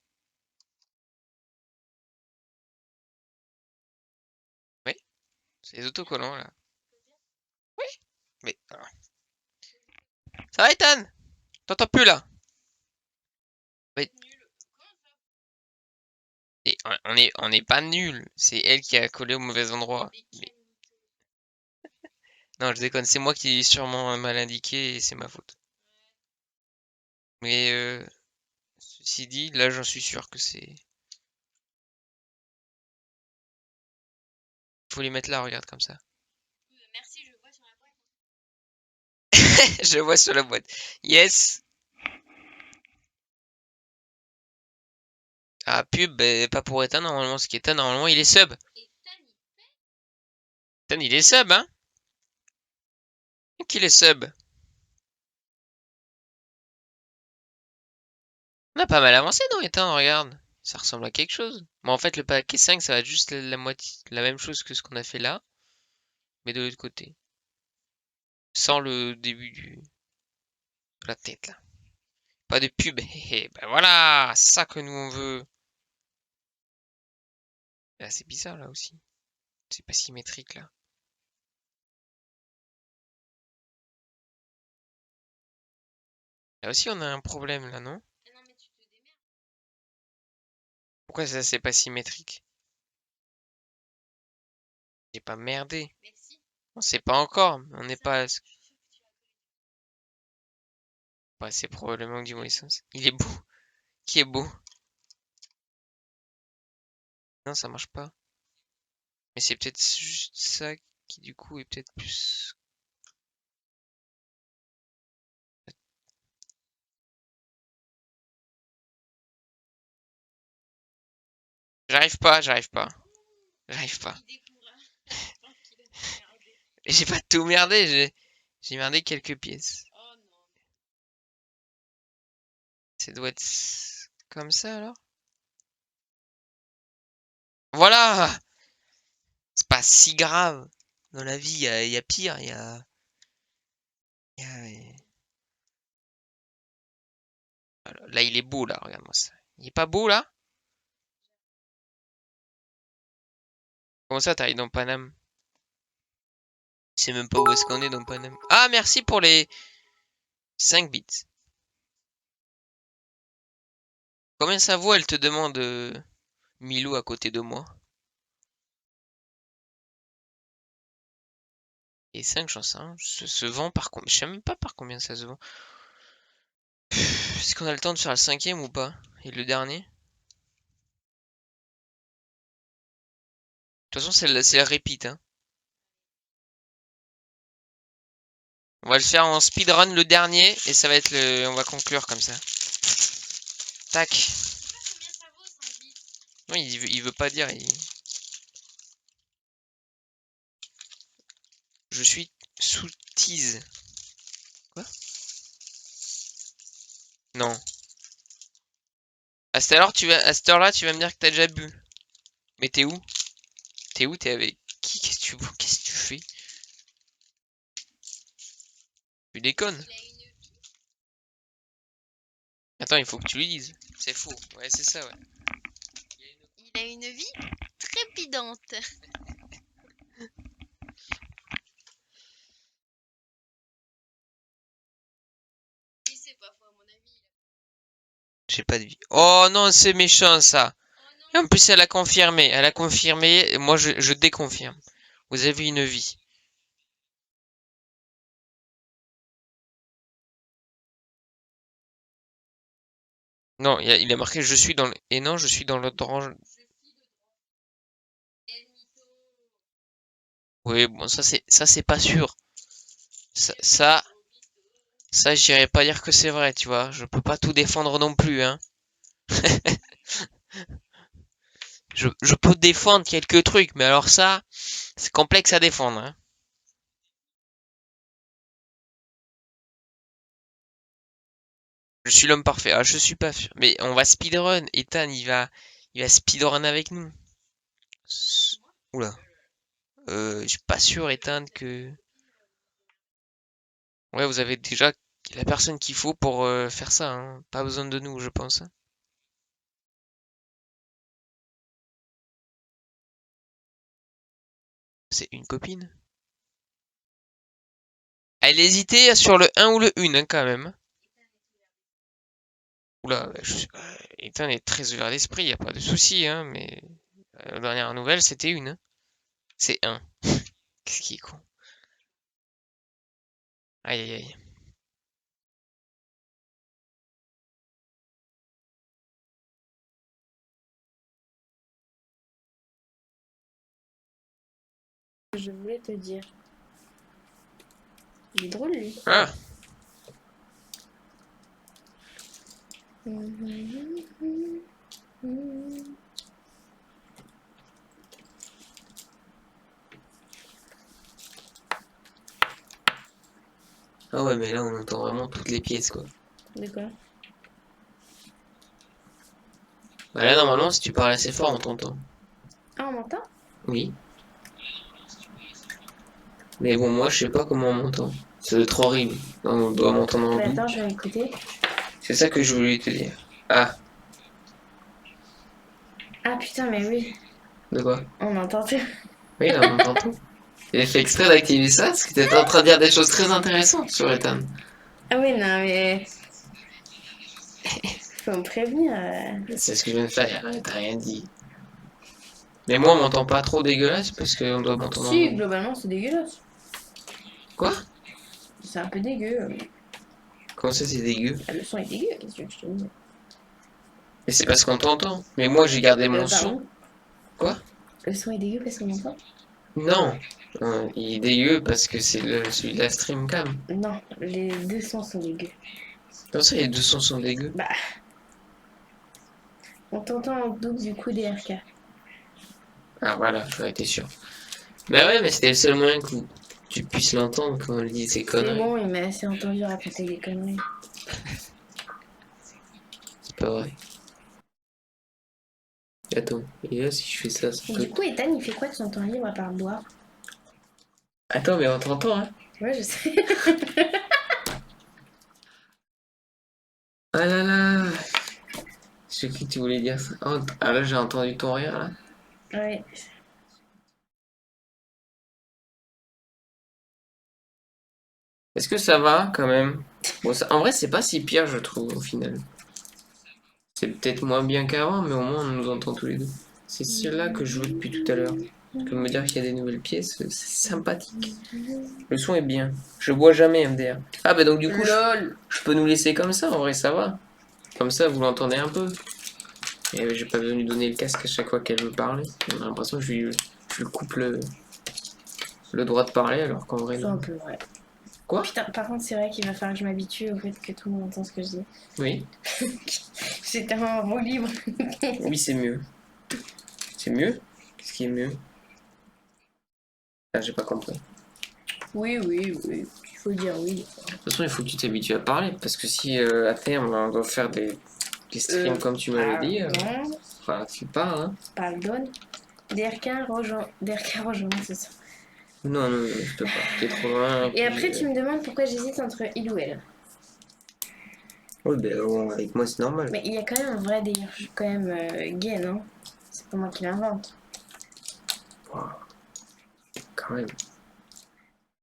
Oui, c'est les autocollants, là. Oui, mais... alors. Ça va, Ethan? T'entends plus, là? Oui. Nul. Comment ça? Et on est pas nul. C'est elle qui a collé au mauvais endroit. Mais Mais... quel mytho. Non, je déconne. C'est moi qui ai sûrement mal indiqué et c'est ma faute. Mais ceci dit, là, j'en suis sûr que c'est... Faut les mettre là, regarde, comme ça. Merci, je vois sur la boîte. Je vois sur la boîte. Yes! Ah, pub, pas pour Ethan, normalement. Ce qui est Ethan, normalement, il est sub. Et Tani. Ethan, il est sub, hein? Qu'il est sub. On a pas mal avancé, non, Ethan, regarde. Ça ressemble à quelque chose. Mais en fait, le paquet 5, ça va être juste la moitié, la même chose que ce qu'on a fait là, mais de l'autre côté. Sans le début de la tête, là. Pas de pub, hé hé. Ben voilà, ça que nous on veut. Là, c'est bizarre, là aussi. C'est pas symétrique, là. Là aussi, on a un problème, là, non? Ah non, mais tu te démerdes. Pourquoi ça, c'est pas symétrique? J'ai pas merdé. Mais si. On sait pas encore. On n'est Ça, pas... je suis sûre que tu as collé. Ouais, c'est probablement du mauvais sens. Il est beau. Qui est beau? Non, ça marche pas. Mais c'est peut-être juste ça qui, du coup, est peut-être plus... J'arrive pas, j'arrive pas. J'arrive pas. J'ai pas tout merdé, j'ai merdé quelques pièces. Ça doit être comme ça alors. Voilà! C'est pas si grave. Dans la vie, il y a pire, il y a... Là, il est beau, là, regarde-moi ça. Il est pas beau, là? Comment ça, t'arrives dans Paname? Je sais même pas où est-ce qu'on est dans Paname. Ah, merci pour les 5 bits. Combien ça vaut, elle te demande, Milou à côté de moi? Et 5, j'en sais rien. Se vend par combien? Je sais même pas par combien ça se vend. Est-ce qu'on a le temps de faire le 5e ou pas? Et le dernier? De toute façon, c'est la repeat, hein. On va le faire en speedrun le dernier et ça va être le. On va conclure comme ça. Tac. Non, il veut pas dire. Je suis sous tease. Quoi? Non. À cette heure-là, tu vas me dire que t'as déjà bu. Mais t'es où? T'es où? T'es avec qui? Qu'est-ce que tu fais? Tu déconnes. Attends, il faut que tu lui dises. C'est faux. Ouais, c'est ça, ouais. Il a une vie trépidante. Et c'est pas faux, à mon avis. J'ai pas de vie. Oh non, c'est méchant ça. Et en plus, elle a confirmé. Elle a confirmé. Et moi, je déconfirme. Vous avez une vie. Non, il a marqué je suis dans le... Et non, je suis dans l'autre rang. Oui, bon, ça c'est pas sûr. Ça, ça, ça j'irais pas dire que c'est vrai, tu vois. Je peux pas tout défendre non plus, hein. Je peux défendre quelques trucs, mais alors ça, c'est complexe à défendre, hein. Je suis l'homme parfait. Ah, je suis pas sûr. Mais on va speedrun. Ethan, il va speedrun avec nous. Oula. Je suis pas sûr, Ethan, que... Ouais, vous avez déjà la personne qu'il faut pour faire ça, hein. Pas besoin de nous, je pense, hein. C'est une copine. Elle hésitait sur le 1 ou le 1, hein, quand même. Oula, Ethan est très ouvert d'esprit, y a pas de souci, hein, mais la dernière nouvelle, c'était une, hein. C'est un. Qu'est-ce qui est con. Aïe aïe aïe. Je voulais te dire. Il est drôle, lui. Ah, ah ouais, mais là on entend vraiment toutes les pièces, quoi. De quoi? Bah là, normalement, si tu parles assez fort, on t'entend. Ah, on m'entend? Oui. Mais bon, moi, je sais pas comment on m'entend. Ça doit être horrible. On doit m'entendre en Mais double. attends, je vais écouter. C'est ça que je voulais te dire. Ah, Ah putain, mais oui. de quoi? On entend tout. Oui, là, on entend tout. J'ai fait exprès d'activer ça parce que t'étais en train de dire des choses très intéressantes sur Ethan. Ah oui, non, mais... Faut me prévenir. C'est ce que je viens de faire, t'as rien dit. Mais moi, on m'entend pas trop dégueulasse parce qu'on doit m'entendre en Si, double. globalement, c'est dégueulasse. Quoi? C'est un peu dégueu. Comment ça, c'est dégueu? Le son est dégueu, qu'est-ce que je te dis? Mais c'est parce qu'on t'entend. Mais moi, j'ai gardé mon son. Pardon? Quoi? Le son est dégueu parce qu'on m'entend? Non. Il est dégueu parce que c'est celui de la streamcam. Non, les deux sons sont dégueux. Comment ça, les deux sons sont dégueux? Bah... On t'entend en double du coup des RK. Ah voilà, j'aurais été sûr. Bah ouais, mais c'était le seul moyen que tu puisses l'entendre quand on dit ces C'est conneries. bon, il m'a assez entendu raconter des conneries. C'est pas vrai. Attends, et là, si je fais ça, ça Et peut... du coup, Ethan, il fait quoi de son temps libre à part boire? Attends, mais on t'entend, hein? Ouais, je sais. Ah là là! Je sais que tu voulais dire ça. Oh, ah là, j'ai entendu ton rire, là. Ouais. Est-ce que ça va, quand même? Bon, en vrai, c'est pas si pire, je trouve, au final. C'est peut-être moins bien qu'avant, mais au moins, on nous entend tous les deux. C'est celle-là que je joue depuis tout à l'heure. Parce que me dire qu'il y a des nouvelles pièces, c'est sympathique. Le son est bien. Je bois jamais MDR. Ah bah donc du coup, LOL. je peux nous laisser comme ça, en vrai, ça va. Comme ça, vous l'entendez un peu. Et j'ai pas besoin de lui donner le casque à chaque fois qu'elle veut parler. On a l'impression que je lui coupe le droit de parler, alors qu'en vrai, C'est un non. peu vrai. Quoi? Putain, par contre, c'est vrai qu'il va falloir que je m'habitue au fait que tout le monde entend ce que je dis. Oui. C'est un mot libre. Oui, c'est mieux. C'est mieux? Qu'est-ce qui est mieux? Ah, j'ai pas compris. Oui, oui, oui. Il faut dire oui. De toute façon, il faut que tu t'habitues à parler, parce que si à terme on doit faire des streams comme tu m'avais dit, Pardon. enfin, tu pars, hein. Pardon. Derquin rejoint. Derquin rejoint, c'est ça. Non, non, non, je peux pas. T'es trop loin. Et Puis, après, tu me demandes pourquoi j'hésite entre il ou elle. ouais, ben, avec moi, c'est normal. Mais il y a quand même un vrai délire. Je suis quand même gay, non? C'est pas moi qui l'invente. Wow, quand même.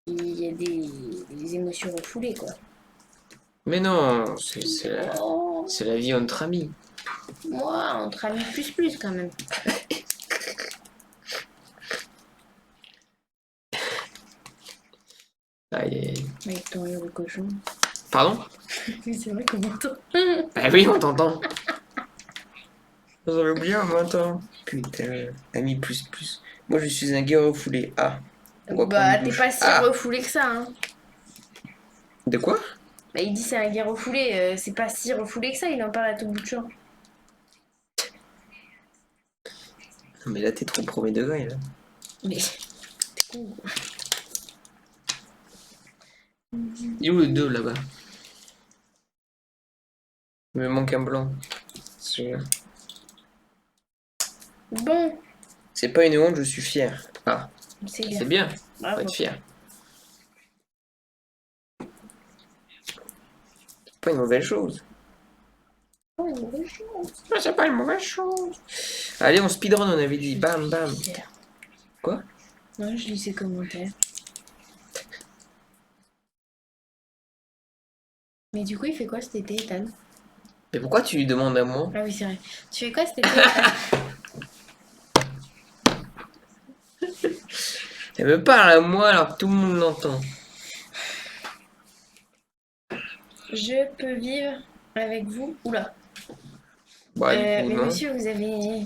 Il y a des émotions refoulées, quoi. Mais non, Oh, c'est la vie entre amis. moi, entre amis plus quand même. Aïe, aïe, aïe. Avec ton rire de cochon. Pardon? Oui, c'est vrai qu'on m'entend. Ah oui, on t'entend. Ça va bien, on m'entend. Putain, ami plus plus. Moi, je suis un gay refoulé. Ah, on va prendre Bah, une t'es douche. pas si Ah, refoulé que ça, hein. de quoi? Bah, il dit c'est un gay refoulé. C'est pas si refoulé que ça, il en parle à tout bout de champ. Mais là, t'es trop premier degré, là. Mais, t'es con. Il est où le 2 là-bas? Il me manque un blanc. Celui-là. Bon, C'est pas une honte, je suis fier. Ah, c'est c'est bien. bien, faut Bravo. être fier. C'est pas une mauvaise chose. Oh, une nouvelle chose. Ah, c'est pas une mauvaise chose. Allez, on speedrun, on avait dit. Bam, bam. Fier. Quoi? Ouais, je lis ses commentaires. Mais du coup, il fait quoi cet été, Ethan? Mais pourquoi tu lui demandes à moi? Ah oui, c'est vrai. Tu fais quoi cet été, Ethan? Elle me parle à moi alors que tout le monde l'entend. Je peux vivre avec vous. Oula. Bah, du coup, Mais non. monsieur, vous avez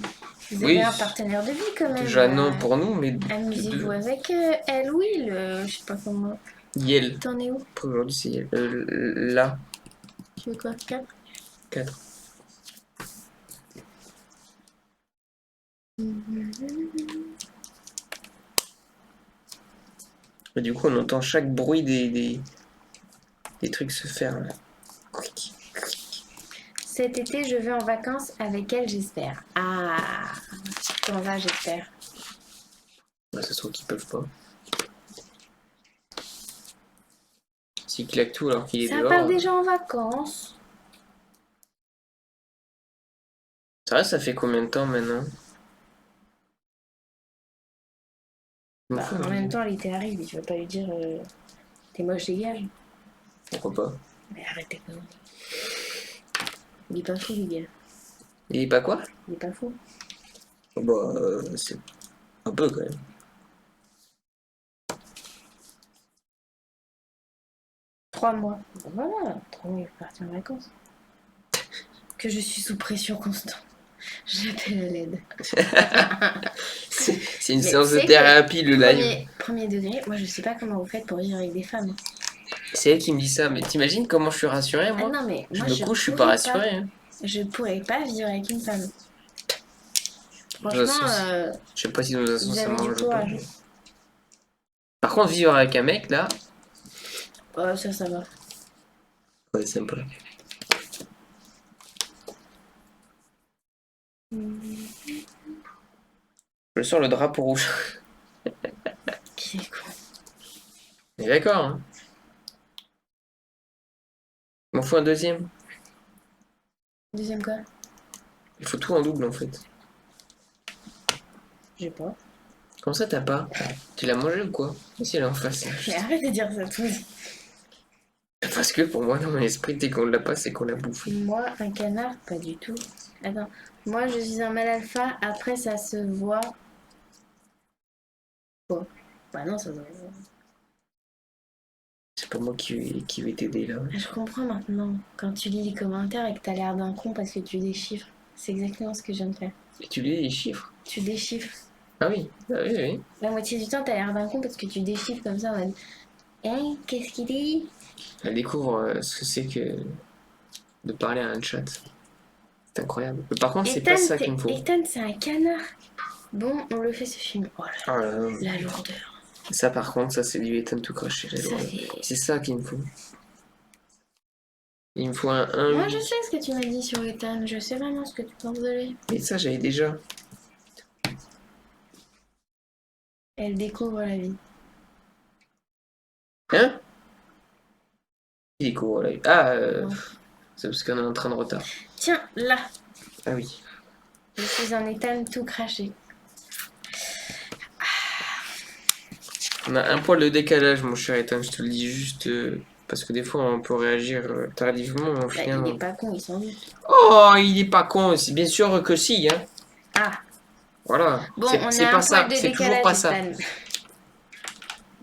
Oui, un partenaire de vie quand même. déjà non pour nous, mais Amusez-vous avec elle ou il, je sais pas comment. Yel. T'en es où? Pour aujourd'hui, c'est Yel. Là, Tu veux quoi? 4? 4. Et du coup, on entend chaque bruit des trucs se faire là. Cet été, je vais en vacances avec elle, j'espère. Ah, comment va, j'espère. Bah, ça se trouve qu'ils peuvent pas. S'il claque tout alors qu'il est Ça dehors. part déjà en vacances. Ça reste, ça fait combien de temps maintenant? Bah, en même temps, l'été arrive, tu vas pas lui dire t'es moche, dégage. Pourquoi pas? Mais arrêtez pas. Il est pas fou, les gars. Il est pas quoi? Il est pas fou. Bah, c'est un peu quand même. 3 mois. Bon, voilà, 3 mois, il faut partir en vacances. Que je suis sous pression constante. J'appelle à l'aide. C'est une Mais séance de c'est que thérapie, le live. Premier degré, moi je sais pas comment vous faites pour vivre avec des femmes. C'est elle qui me dit ça, mais t'imagines comment je suis rassuré, Ah moi? non, mais Je moi me couche, je suis pas rassuré. Hein. Je pourrais pas vivre avec une femme. Franchement, je sais pas si de toute façon vous ça avez du mange ou pas. courage. Par contre, vivre avec un mec là, Ça va. ouais, c'est sympa. Je sors le drapeau rouge. Qui est con. On est d'accord, hein. Il m'en faut un deuxième. Deuxième quoi? Il faut tout en double en fait. J'ai pas. Comment ça t'as pas? Tu l'as mangé ou quoi? Ici elle est en face. Mais arrête de dire ça tout. Parce que pour moi, dans mon esprit, dès qu'on l'a pas, c'est qu'on l'a bouffé. Moi, un canard, pas du tout. Attends, moi je suis un mâle alpha, après ça se voit. Quoi? Bah non, ça se voit. C'est pas moi qui vais t'aider là. Je comprends maintenant. Quand tu lis les commentaires et que t'as l'air d'un con parce que tu déchiffres. C'est exactement ce que je viens de faire. Et tu lis les chiffres? Tu déchiffres. Ah oui, oui. La moitié du temps, t'as l'air d'un con parce que tu déchiffres comme ça en mode. Hein, qu'est-ce qu'il dit? Elle découvre ce que c'est que de parler à un chat. C'est incroyable. Mais par contre, c'est pas ça qu'il me faut. Ethan, c'est un canard. Bon, on le fait ce film. Oh là Oh là, là là. la lourdeur. Ça, par contre, ça, c'est du Ethan tout craché. Ça fait- C'est ça qu'il me faut. Il me faut un Moi, 1. je sais ce que tu m'as dit sur Ethan. Je sais vraiment ce que tu penses de lui. Mais ça, j'avais déjà. Elle découvre la vie. Hein? Il est court là. Ah, Ouais. c'est parce qu'on est en train de retard. Tiens, là. Ah oui. Je suis un Ethan tout craché. On a un poil de décalage, mon cher Ethan, je te le dis juste parce que des fois on peut réagir tardivement, mais au Bah, final. il est pas con, il s'en doute. Oh, il est pas con, c'est bien sûr que si, hein. Ah, Voilà. bon, on C'est a pas un ça, poil de c'est toujours décalage, pas ça. Ethan.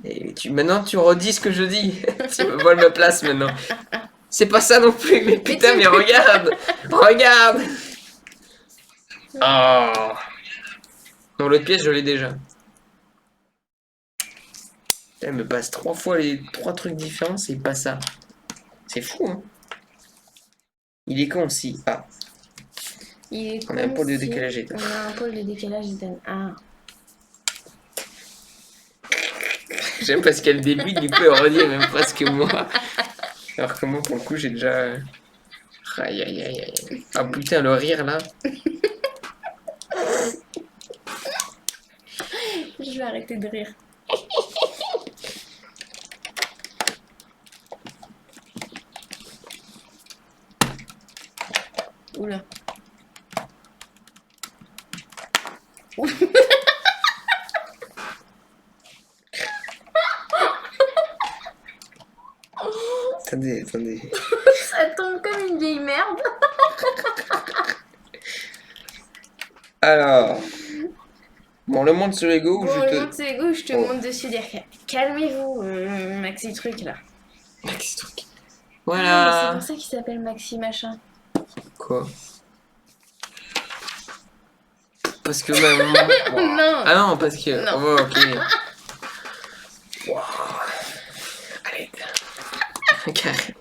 Et maintenant tu redis ce que je dis. Tu me voles ma place maintenant. C'est pas ça non plus, mais putain, mais regarde, regarde. Oh. Non, l'autre pièce, je l'ai déjà. Elle me passe 3 fois les 3 trucs différents, c'est pas ça. C'est fou, hein. Il est con aussi. Ah, Il est on a un con pôle de aussi. décalage, Ethan. On a un pôle de décalage, Ethan. Ah. J'aime parce qu'elle débute, du coup, elle redit même presque moi. Alors que moi, pour le coup, j'ai déjà. Aïe, aïe, aïe, aïe. Ah putain, le rire là. Je vais arrêter de rire. Oula. Attendez. Ça tombe comme une vieille merde. Alors. Bon, le monde sur l'ego ou Bon, je le te. monte c'est go, je te Oh. monte dessus derrière. Calmez-vous, Maxi truc là. Maxi truc. Ah, c'est Voilà. pour ça qu'il s'appelle Maxi machin. Quoi? Parce que même. Non. Ah non, parce que. Non. Oh, ok. Wow. Allez. Carré.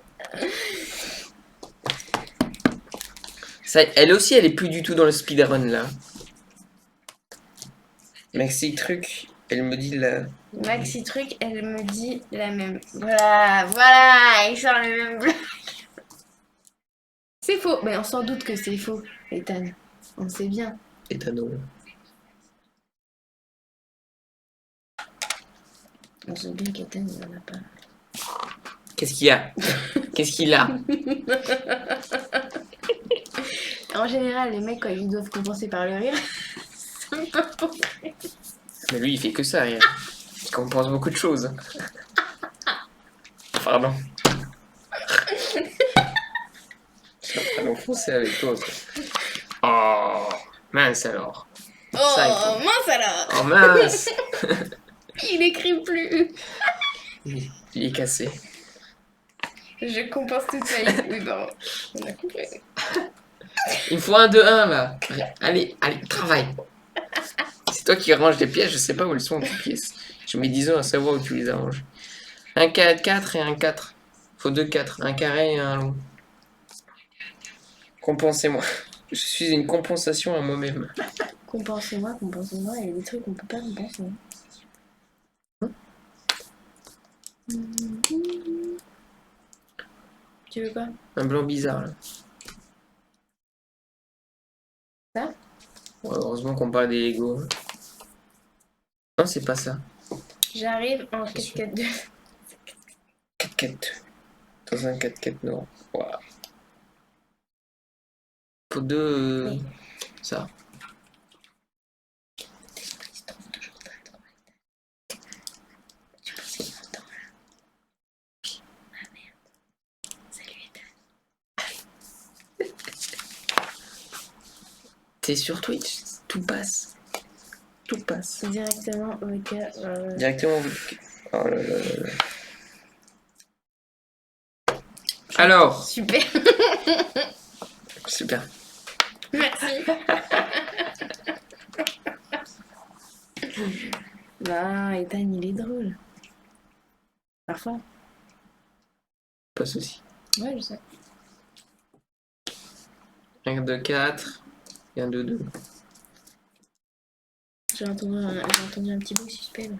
Ça, elle aussi, elle est plus du tout dans le speedrun là. Maxi truc, elle me dit là. Maxi truc, elle me dit la même. Voilà, il sort le même blague. C'est faux, mais on s'en doute que c'est faux, Ethan. On sait bien. Éthanol. On sait bien qu'Ethan, il en a pas. Qu'est-ce qu'il y a? Qu'est-ce qu'il a? En général, les mecs, quand ils doivent compenser par le rire, ça me peut pas rire. Mais lui, il fait que ça, rien. Il compense beaucoup de choses. Pardon. Allons foncer avec toi. Oh, mince alors. Oh, Ça, mince alors. Oh mince. Il écrit plus. Il est cassé. Je compense toute ma vie. Oui, bon, on a compris. Il me faut un 2-1 là. Allez, travaille. C'est toi qui ranges les pièces, je sais pas où elles sont tes pièces. Je mets 10 ans à savoir où tu les arranges. Un 4 et un 4. Faut 2 4. Un carré et un long. Compensez-moi. Je suis une compensation à moi-même. Compensez-moi, compensez-moi. Il y a des trucs qu'on peut pas compenser. Tu veux quoi? Un blanc bizarre, là. Ça? Ouais, heureusement qu'on parle des Lego. Non, c'est pas ça. J'arrive en C'est sûr. 4-4-2. 4-4. Dans un 4-4 noir. Waouh. Pour deux... Oui. Ça. T'es sur Twitch, tout passe. Tout passe. Directement au gars. Directement. Oh là là là là. Alors, Super. super. Merci. Bah, Ethan, il est drôle. Parfois. Pas de soucis. Ouais, je sais. Un 2-4 et un 2-2. J'ai entendu un petit bout suspect là.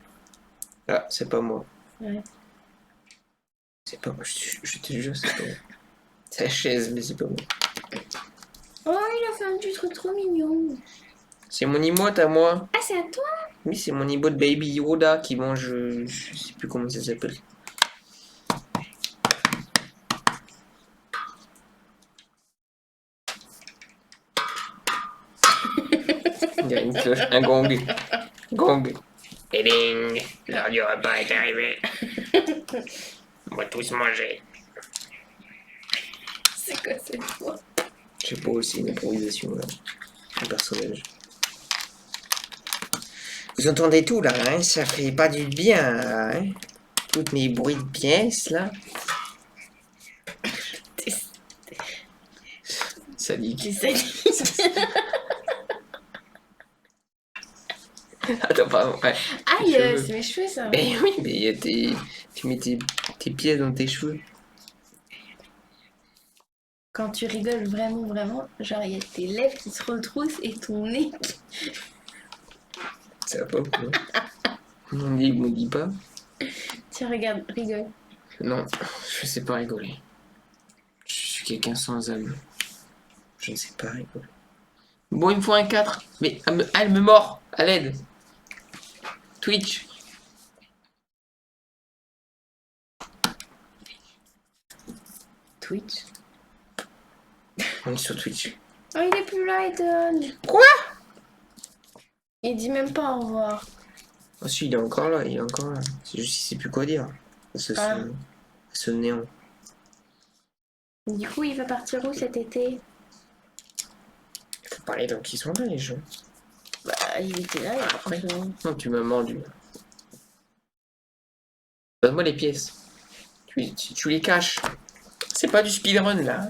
Ah, c'est pas moi. Ouais. C'est pas moi, je te jure, c'est pas moi. C'est la chaise, mais c'est pas moi. Oh, il a fait un petit truc trop mignon. C'est mon emote à moi. Ah, c'est à toi? Oui, c'est mon emote Baby Yoda qui mange. Je sais plus comment ça s'appelle. Il y a une cloche, un gong. Gong. Et ding. L'heure du repas est arrivée. On va tous manger. C'est quoi cette voix? Je sais pas aussi une improvisation là. Un personnage. Vous entendez tout là, hein? Ça fait pas du bien, là, hein? Tous mes bruits de pièces là. Salut. C'est ça. Attends, pardon. Ouais. Aïe, Cheveux. c'est mes cheveux ça. Mais oui, mais il y a tu mets tes pièces dans tes cheveux. Quand tu rigoles vraiment, vraiment, genre il y a tes lèvres qui se retroussent et ton nez qui... Ça va pas ou quoi? On dit ou on dit pas? Tiens, regarde, rigole. Non, je sais pas rigoler. Je suis quelqu'un sans âme. Je ne sais pas rigoler. Bon, il me faut un 4. Mais elle me mord. À l'aide. Twitch. Twitch. On est sur Twitch. Oh, il est plus là, Ethan. Quoi? Il dit même pas au revoir. Ah si, il est encore là, il est encore là. C'est juste qu'il sait plus quoi dire. Ah. Ce néant. Du coup, il va partir où cet été? Il faut parler donc qui sont là les gens. Bah, il était là, il y a pas longtemps. Non, tu m'as mordu. Donne-moi les pièces. Tu les caches. C'est pas du speedrun là.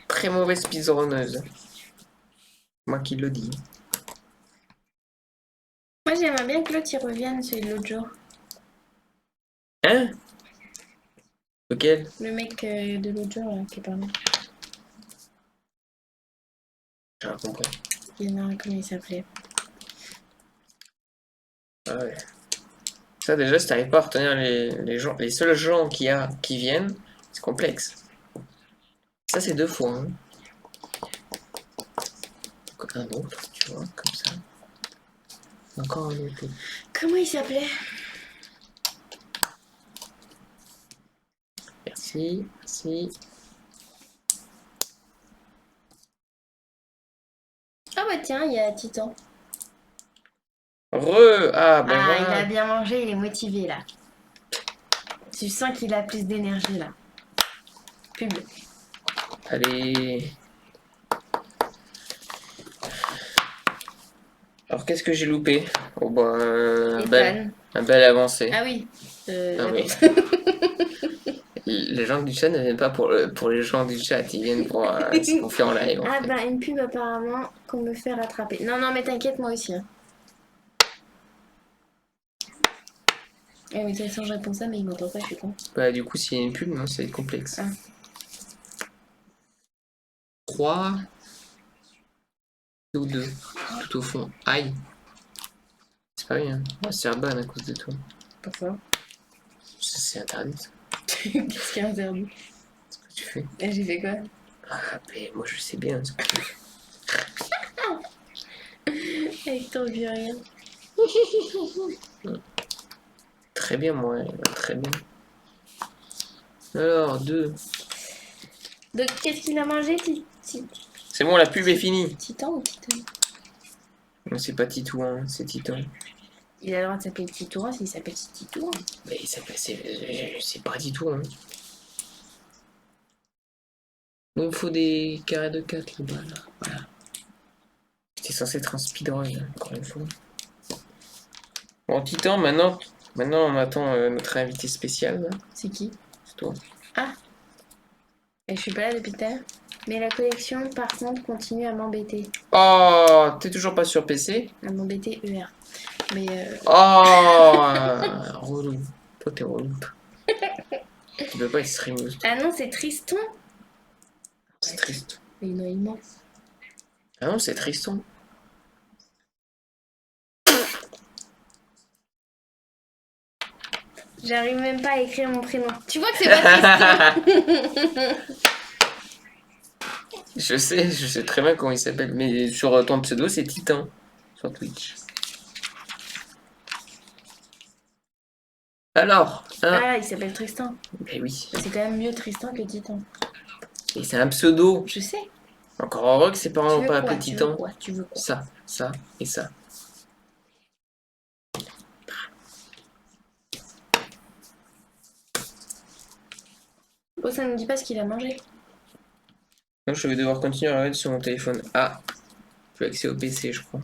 Très mauvaise speedrunneuse. Moi qui le dis. Moi, j'aimerais bien que l'autre il revienne, celui de l'autre jour. Hein? Lequel? Le mec de l'autre jour là, qui est parlé. J'ai rien compris. Il y en a un, comment il s'appelait? Ah ouais. Ça déjà, si t'arrives pas à retenir les gens, les seuls gens qui viennent, c'est complexe. Ça c'est 2 fois. Hein. Un autre, tu vois, comme ça. Encore un autre. Comment il s'appelait? Merci, merci. Ah bah tiens, il y a Titan. Ah ben Ah, il voilà. a bien mangé, il est motivé là. Tu sens qu'il a plus d'énergie là. Pub. Allez. Alors qu'est-ce que j'ai loupé? Oh bah Ethan. un bel avancé. Ah oui. Ah oui. Les gens du chat ne viennent pas pour les gens du chat, ils viennent pour ce qu'on fait en live. En Ah fait. bah une pub apparemment qu'on me fait rattraper. Non, non, mais t'inquiète, moi aussi. Hein. Eh, mais de toute façon, je réponds ça, mais il m'entend pas, je suis con. Bah du coup, s'il y a une pub, non, c'est complexe. Ah. 3 ou 2. Tout au fond. Aïe. C'est pas bien. On va se faire ban à cause de toi. Pourquoi? C'est interdit. Ça. Qu'est-ce qui est interdit? Ce que tu fais. Et j'ai fait quoi? Ah, mais moi je sais bien ce que tu fais. Avec ton vieux rien. Très bien, moi. Très bien. Alors, 2. Donc, qu'est-ce qu'il a mangé, C'est bon, la pub est finie. Titan ou Titan? Non, c'est pas Titouan, c'est Titan. Il a le droit de s'appeler Titouan s'il s'appelle Titouan. Mais il s'appelle. C'est pas Titouan. Hein. Donc, il faut des carrés de 4 là-bas. Là. Voilà. J'étais censé être un speedrun, encore une fois. Bon, Titan, maintenant on attend notre invité spécial. Là. C'est qui? C'est toi. Et je suis pas là depuis tout à l'heure. Mais la collection, par contre, continue à m'embêter. Oh, t'es toujours pas sur PC? À m'embêter ER. Mais Oh, relou. Toi, t'es relou. Tu peux pas être streamer. ah non, c'est Tristan. C'est triste. Mais non, immense. Ah non, c'est Tristan. J'arrive même pas à écrire mon prénom. Tu vois que c'est pas Tristan. Je sais très bien comment il s'appelle, mais sur ton pseudo, c'est Titan. Sur Twitch. Alors, Ah, il s'appelle Tristan. mais oui. C'est quand même mieux Tristan que Titan. Et c'est un pseudo. Je sais. Encore heureux que ses parents n'ont pas appelé Tu veux Titan. quoi? Tu veux quoi? Ça et ça. Oh, ça ne dit pas ce qu'il a mangé. Donc, je vais devoir continuer à regarder sur mon téléphone. Ah, j'ai accès au PC, je crois.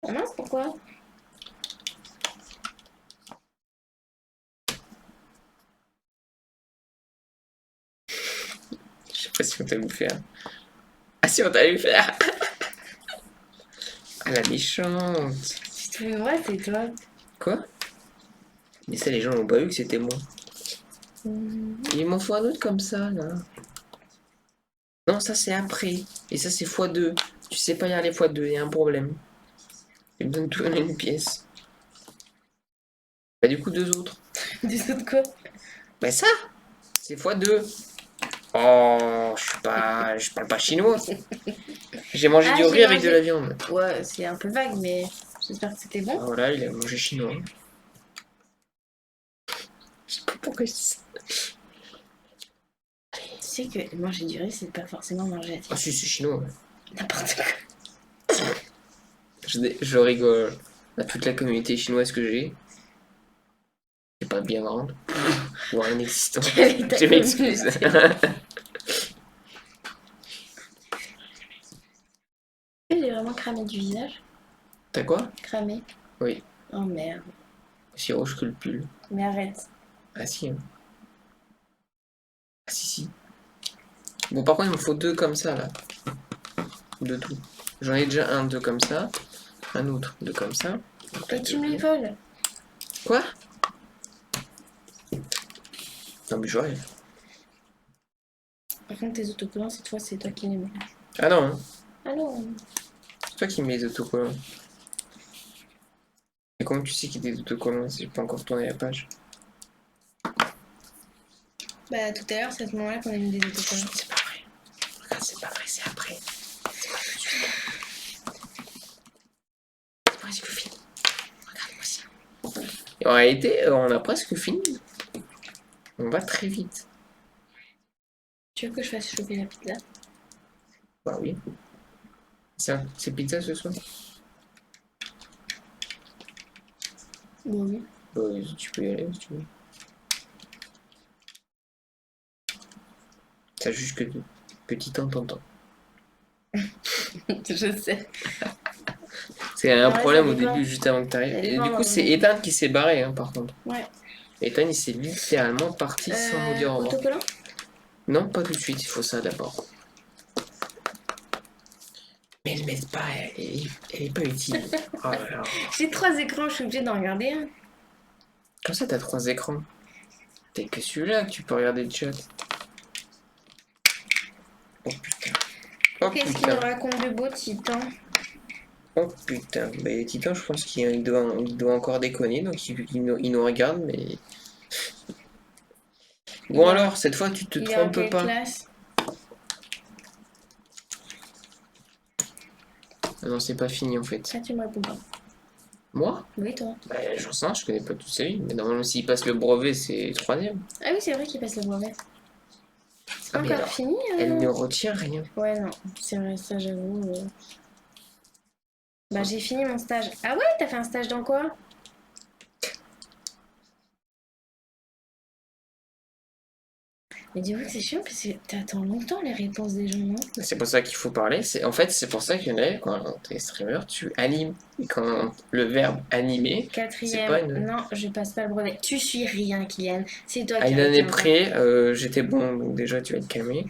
Ah mince, pourquoi? Je sais pas si on t'a vu faire. Ah si, on t'a vu faire. Ah, la méchante. Si tu veux, moi, c'est toi. Quoi? Mais ça, les gens n'ont pas vu que c'était moi. Ils m'en font un autre comme ça, là. Non, ça, c'est après. Et ça, c'est x2. Tu sais pas lire les x2, il y a un problème. Il me donne tout en une pièce. Bah, du coup, 2 autres. Des autres quoi? Bah, ça, c'est x2. Oh, je parle pas chinois. J'ai mangé Ah, du j'ai riz avec mangé. de la viande. Ouais, c'est un peu vague, mais j'espère que c'était bon. Ah, voilà, il a mangé chinois. Je sais pas pourquoi je dis ça. Tu sais que manger du riz, c'est pas forcément manger Ah si, c'est chinois. Ouais. n'importe quoi. Je rigole à toute la communauté chinoise que j'ai. C'est pas bien grande. Voire inexistante. Quelle est ta Je m'excuse. J'ai vraiment cramé du visage. T'as quoi? Cramé. Oui. Oh merde. Aussi rouge que le pull. Mais arrête. Ah si. Hein. Ah si. Bon, par contre, il me faut 2 comme ça, là. De tout. J'en ai déjà un, 2 comme ça. Un autre, 2 comme ça. Donc, là, Et tu deux. me les voles. Quoi? Non, mais je rêve. Par contre, tes autocollants, cette fois, c'est toi qui les mets. Ah non, hein. Ah non. C'est toi qui mets les autocollants. Et comment tu sais qu'il y a des autocollants si j'ai pas encore tourné la page? Bah, tout à l'heure, c'est à ce moment-là qu'on a mis des autocollants. C'est pas vrai. Regarde, c'est pas vrai, c'est après. C'est pas tout de suite. C'est presque fini. Regarde-moi ça. Et en réalité, on a presque fini. On va très vite. Tu veux que je fasse chauffer la pizza? Bah oui. C'est pizza ce soir? Oui. Tu peux y aller si tu veux. T'as juste que Titan t'entend. Je sais. C'est un Ouais, problème ça au dépend. début, juste avant que t'arrives. Ça Et dépend, du coup, ouais. c'est Ethan qui s'est barré, hein, par contre. Ouais. Ethan, il s'est littéralement parti sans nous dire au revoir. Autocollant? Non, pas tout de suite, il faut ça d'abord. Mais elle m'aide pas, elle est pas utile. Oh là là. J'ai 3 écrans, je suis obligée d'en regarder un. Comme ça, t'as 3 écrans. T'as que celui-là que tu peux regarder le chat. Oh putain. Oh Qu'est-ce qu'il putain. nous raconte de beau, Titan? Oh putain. Bah, Titan, je pense qu'il doit encore déconner, donc il nous regarde, mais. Bon Il est en- alors, cette fois, tu te Il est en trompes quelle pas. classe? Ah non, c'est pas fini en fait. Ça, tu me réponds pas. Moi? Oui, toi. Bah, j'en sais rien, je connais pas tous ces livres. Mais normalement, s'il passe le brevet, c'est troisième. Ah oui, c'est vrai qu'il passe le brevet. C'est Ah, pas mais encore alors, fini? elle ne retient rien. Ouais, non, c'est vrai, ça, j'avoue. Bah, j'ai fini mon stage. Ah ouais, t'as fait un stage dans quoi? Mais dis-moi que c'est chiant parce que t'attends longtemps les réponses des gens, non? C'est pour ça qu'il faut parler. En fait, c'est pour ça que quand t'es streamer, tu animes. Et quand le verbe animer, c'est Quatrième. pas une. Non, je passe pas le brevet. Tu suis rien, Kylian. C'est toi À qui une as année été encore. près, j'étais bon, donc déjà tu vas te calmer.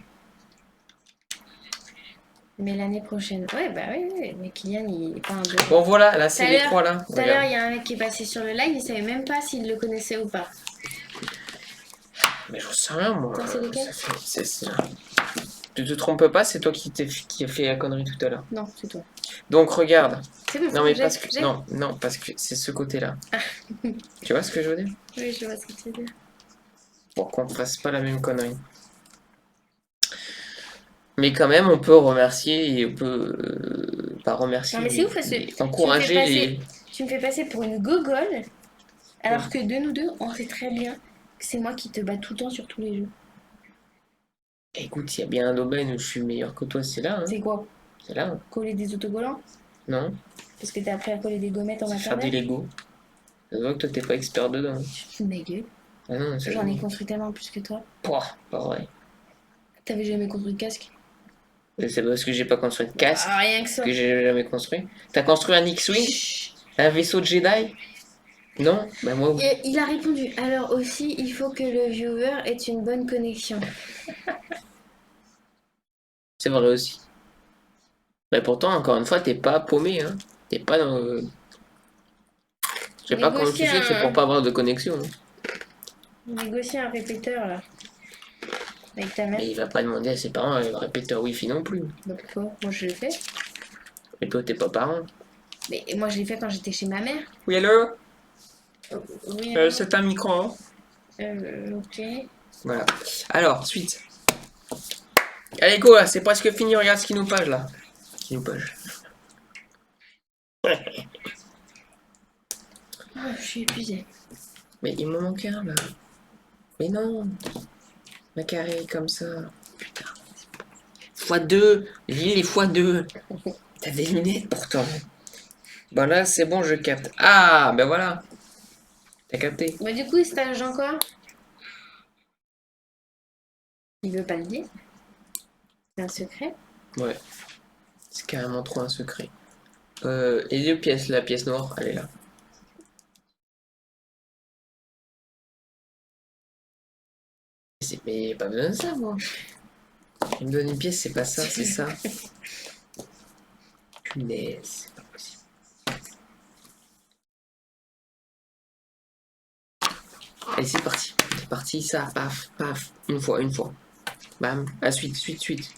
Mais l'année prochaine. Ouais, bah oui, oui. Mais Kylian, il est pas un bon. Bon voilà, là c'est Tout à les l'heure- trois là. Tout à l'heure, Regarde. il y a un mec qui est passé sur le live, il savait même pas s'il le connaissait ou pas. Mais j'en sais rien moi. Attends, c'est lequel? Tu te trompes pas, c'est toi qui a fait la connerie tout à l'heure. Non, c'est toi. Donc regarde. C'est bon, Non mais j'ai- parce que j'ai- non parce que c'est ce côté-là. Tu vois ce que je veux dire? Oui, je vois ce que tu veux dire. Pour qu'on fasse pas la même connerie. Mais quand même, on peut remercier et on peut pas remercier. Non, mais c'est ouf parce que encourager tu me fais les. Tu me fais passer pour une gogole, alors que de nous deux, on sait très bien que c'est moi qui te bats tout le temps sur tous les jeux. Écoute, s'il y a bien un domaine où je suis meilleur que toi, c'est là. Hein. C'est quoi? C'est là. Hein. Coller des autocollants? Non? Parce que t'as appris à coller des gommettes en C'est faire des maternelle? Lego. Ça se voit que toi, t'es pas expert dedans. Tu te fous de ma gueule. Ah non, ça J'en ai construit tellement plus que toi. Pouah, pas vrai. T'avais jamais construit de casque? Et c'est parce que j'ai pas construit de casque Ah, rien que ça. que j'ai jamais construit. T'as construit un X-Wing? Chut. Un vaisseau de Jedi? Non? Bah moi, oui. Et il a répondu. Alors aussi, il faut que le viewer ait une bonne connexion. C'est vrai aussi. Mais pourtant, encore une fois, t'es pas paumé, hein. T'es pas dans. Je sais pas comment tu Négocier fais, c'est pour pas avoir de connexion. Hein. Négocier un répéteur là. Avec ta mère. Mais il va pas demander à ses parents un répéteur Wi-Fi non plus. Bah pourquoi? Moi je l'ai fait. Et toi, t'es pas parent. Mais moi je l'ai fait quand j'étais chez ma mère. Oui, allô? Oui. C'est un micro. Hein. Ok. Voilà. Alors, suite. Allez, go, là, c'est presque fini. Regarde ce qui nous page là. Qui nous page. Ah, je suis épuisée. Mais il me manque un là. Mais non. Un carré comme ça. Putain. x2. J'ai les x2. T'as des lunettes pourtant. Bon là, c'est bon, je capte. Ah, ben voilà. T'as capté. Bah du coup, il stage dans quoi? Il veut pas le dire. C'est un secret. Ouais. C'est carrément trop un secret. Et les pièces, la pièce noire, elle est là. Mais pas besoin de ça, moi. Il me donne une pièce, c'est pas ça, c'est ça. Punaise, c'est pas possible. Allez, c'est parti. C'est parti, ça, paf, paf. Une fois, une fois. Bam. Ah, suite, suite, suite.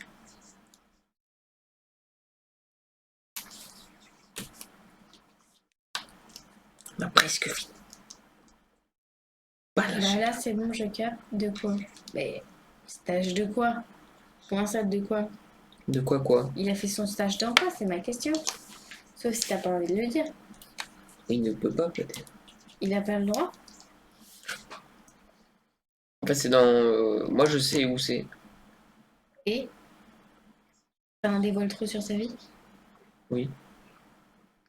On a presque fini. Voilà. Bah là, c'est bon, je capte. De quoi? Mais stage de quoi? Comment ça, de quoi? De quoi? Il a fait son stage dans quoi? C'est ma question. Sauf si t'as pas envie de le dire. Il ne peut pas, peut-être. Il a pas le droit? En fait, c'est dans. Moi, je sais où c'est. Et t'as un dévoile trop sur sa vie? Oui.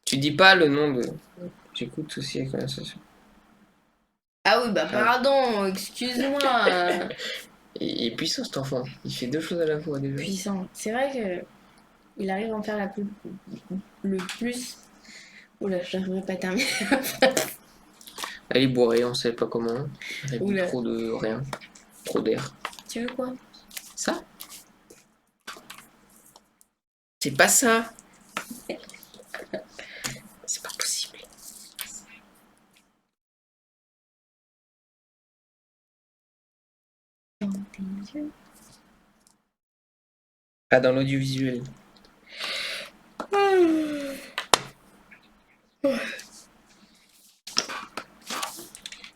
Tu dis pas le nom de. J'écoute aussi la conversation. Ah oui, bah pardon, excuse-moi. Il est puissant cet enfant. Il fait deux choses à la fois déjà. Puissant. C'est vrai que il arrive à en faire le plus. Oula, j'arriverai pas à terminer. Elle est bourrée, on sait pas comment. Elle a bu Oula. trop de rien. Trop d'air. Tu veux quoi? Ça? C'est pas ça. C'est pas possible. Ah, dans l'audiovisuel.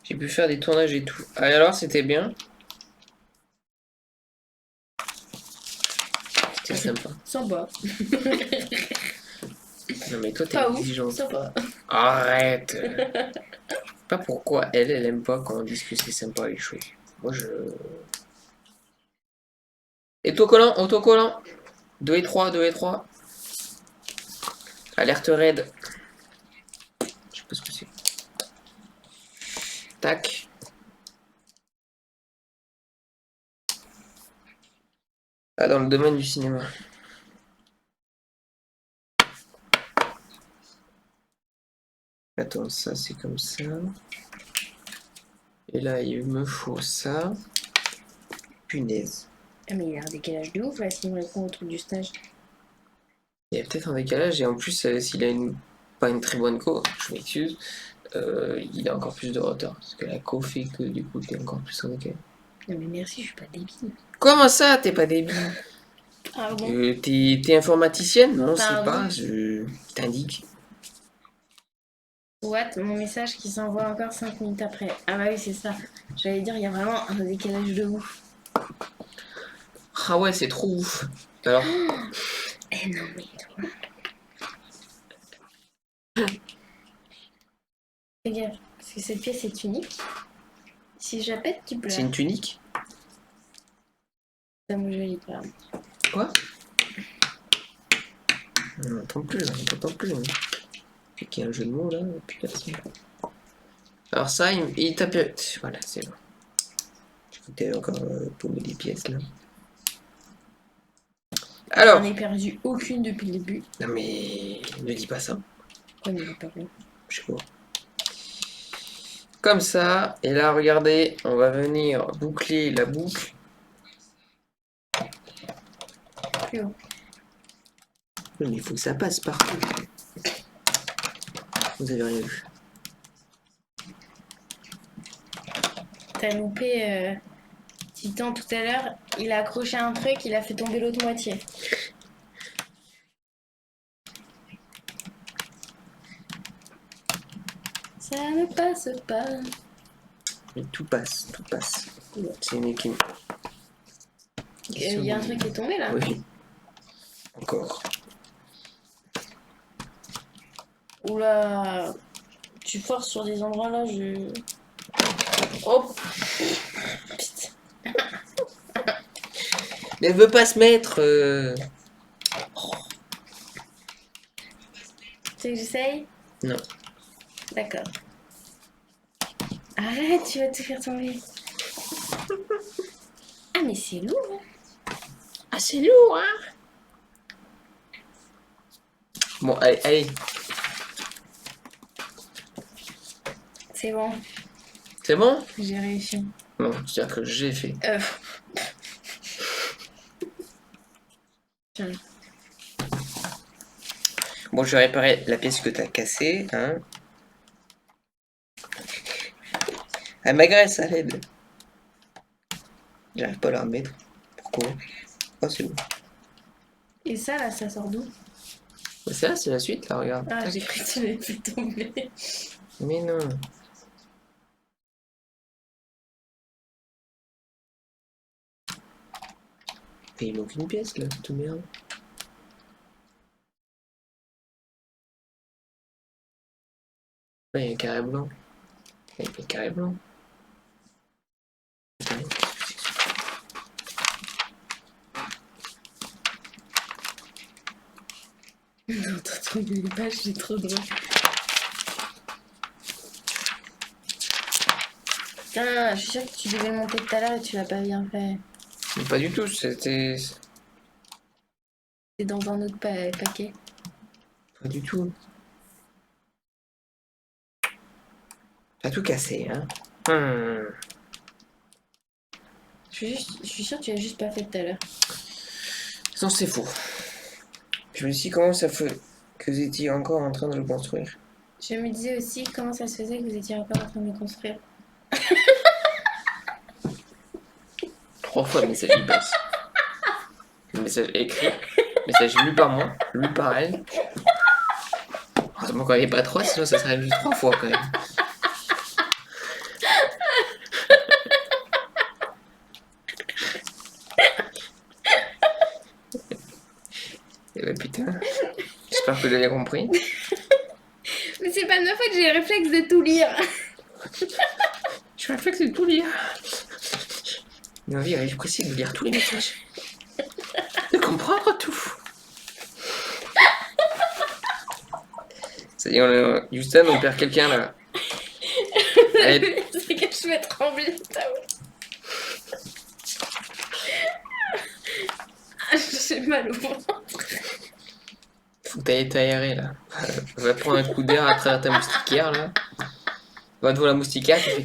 J'ai pu faire des tournages et tout. Ah, alors, c'était bien. C'était sympa. Sympa. Non, mais toi, t'es Pas ouf, exigeante. sympa. Arrête. Pas pourquoi elle aime pas quand on dit que c'est sympa les choses. Moi, je... Autocollant, autocollant. 2 et 3, 2 et 3. Alerte raid. Je sais pas ce que c'est. Tac. Ah, dans le domaine du cinéma. Attends, ça c'est comme ça. Et là, il me faut ça. Punaise. Ah, mais il a un décalage de ouf là s'il me répond au truc du stage. Il y a peut-être un décalage et en plus, s'il a pas une très bonne co, je m'excuse, il a encore plus de retard. Parce que la co fait que du coup, t'es encore plus en décalage. Non, mais merci, je suis pas débile. Comment ça, t'es pas débile? Ah bon? T'es informaticienne? Non, c'est Pardon. pas, je t'indique. What? Mon message qui s'envoie encore 5 minutes après. Ah bah oui, c'est ça. J'allais dire, il y a vraiment un décalage de ouf. Ah ouais, c'est trop ouf. Alors, Eh non, mais toi. Fais gaffe, parce que cette pièce est unique. Si je la pète, tu pleures. c'est une tunique? C'est mon joli pardon. Quoi? On n'entend plus, là, on n'entend plus. Hein. Puis qu'il y a un jeu de mots là, et puis personne. Alors ça, il tape. Voilà, c'est bon. Je vais encore tomber des pièces là. Alors. J'en ai perdu aucune depuis le début. Non mais ne dis pas ça. Pourquoi il m'a perdu? Je sais pas. Comme ça, et là regardez, on va venir boucler la boucle. Plus haut. Oui, mais il faut que ça passe partout. Vous avez rien vu. T'as loupé Titan tout à l'heure. Il a accroché un truc, il a fait tomber l'autre moitié. Ça ne passe pas. Mais tout passe, tout passe. Ouais. C'est une équipe. Il y a un truc qui est tombé là. Oui. Encore. Oula. Tu forces sur des endroits là, je. Oh putain. Mais elle veut pas se mettre. Tu sais que j'essaye? Non. D'accord. Arrête, tu vas te faire tomber. Ah mais c'est lourd hein. Ah, c'est lourd, hein. Bon, allez, allez. C'est bon, C'est bon? j'ai réussi. Non, c'est-à-dire que j'ai fait. Tiens. Bon, je vais réparer la pièce que t'as cassée, hein. Elle m'agresse à l'aide. J'arrive pas à la remettre. Pourquoi? Oh, c'est bon. Et ça là, ça sort d'où? C'est là, c'est la suite, là, regarde. Ah, j'ai cru que tu l'avais fait tomber. Mais non. Mais il manque une pièce, là, toute merde. Là, il y a un carré blanc. Il y a un carré blanc. Non, t'as trouvé les pages, c'est trop drôle. Putain, je suis sûre que tu devais le monter tout à l'heure et tu l'as pas bien fait. Mais pas du tout, c'était... C'est dans un autre paquet. Pas du tout. T'as tout cassé, hein. Je suis sûre que tu l'as juste pas fait tout à l'heure. Non, c'est faux. Je me suis dit comment ça fait que vous étiez encore en train de le construire. Je me disais aussi comment ça se faisait que vous étiez encore en train de le construire. 3 fois le message il passe. Le message écrit, le message lu par moi, lu par elle. Heureusement qu'on n'est pas 3, sinon ça serait juste 3 fois quand même. Eh ben putain, j'espère que vous avez compris. Mais c'est pas de ma faute, j'ai le réflexe de tout lire. Je suis réflexe de tout lire. J'ai envie, j'ai précis de lire tous les messages. De comprendre tout. Ça y est, Houston, on perd quelqu'un là. Allez. C'est que je vais trembler, t'avoue. J'ai mal au ventre. Faut que t'ailles t'aérer là. Va prendre un coup d'air à travers ta moustiquaire là. Va devant la moustiquaire, tu fais.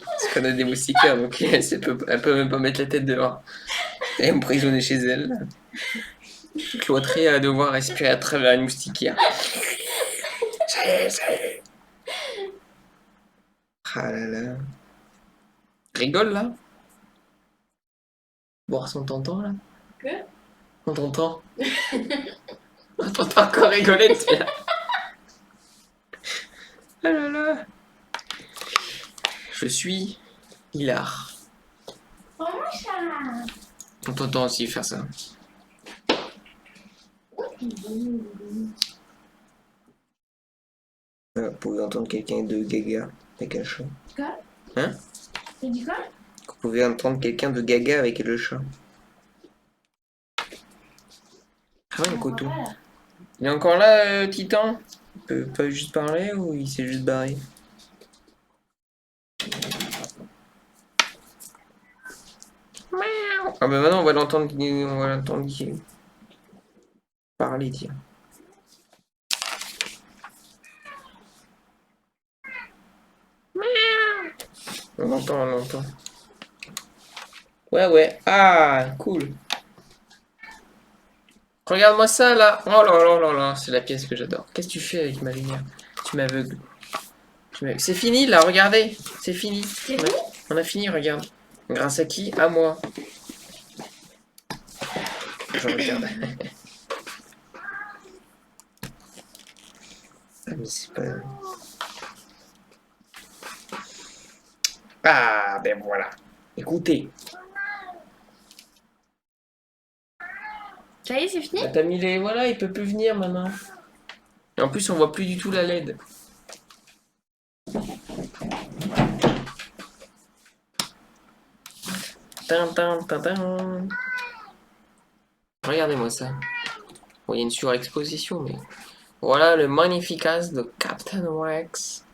Parce qu'on a des moustiquaires donc elle peut même pas mettre la tête dehors. Elle est emprisonnée chez elle. Là. Cloîtrée à devoir respirer à travers une moustiquaire. Ça y est, ça y est. Ah là là. Rigole là. Boire son tonton là. Que? On t'entend. On t'entend encore rigoler dessus là. Ah là là. Je suis hilar. Oh mon chat. On t'entend aussi faire ça. Vous pouvez entendre quelqu'un de gaga avec un chat. Quoi? Hein? T'as dit quoi? Vous pouvez entendre quelqu'un de gaga avec le chat. Ah ouais, le coton. Il est encore là, Titan? Il peut pas juste parler ou il s'est juste barré? Ah bah maintenant on va l'entendre parler, tiens. On l'entend, on l'entend. Ouais. Ah, cool. Regarde-moi ça là. Oh là là là là, c'est la pièce que j'adore. Qu'est-ce que tu fais avec ma lumière? Tu m'aveugles. C'est fini là, regardez. C'est fini. C'est fini? On a fini, regarde. Grâce à qui? À moi. Je regarde. Ah mais c'est pas... Ah ben voilà. Écoutez. Ça y est, c'est fini? T'as mis les... Voilà, il peut plus venir maintenant. Et en plus, on voit plus du tout la LED. Tin. Regardez-moi ça. Bon, il y a une surexposition, mais... Voilà le Magnificas de Captain Rex.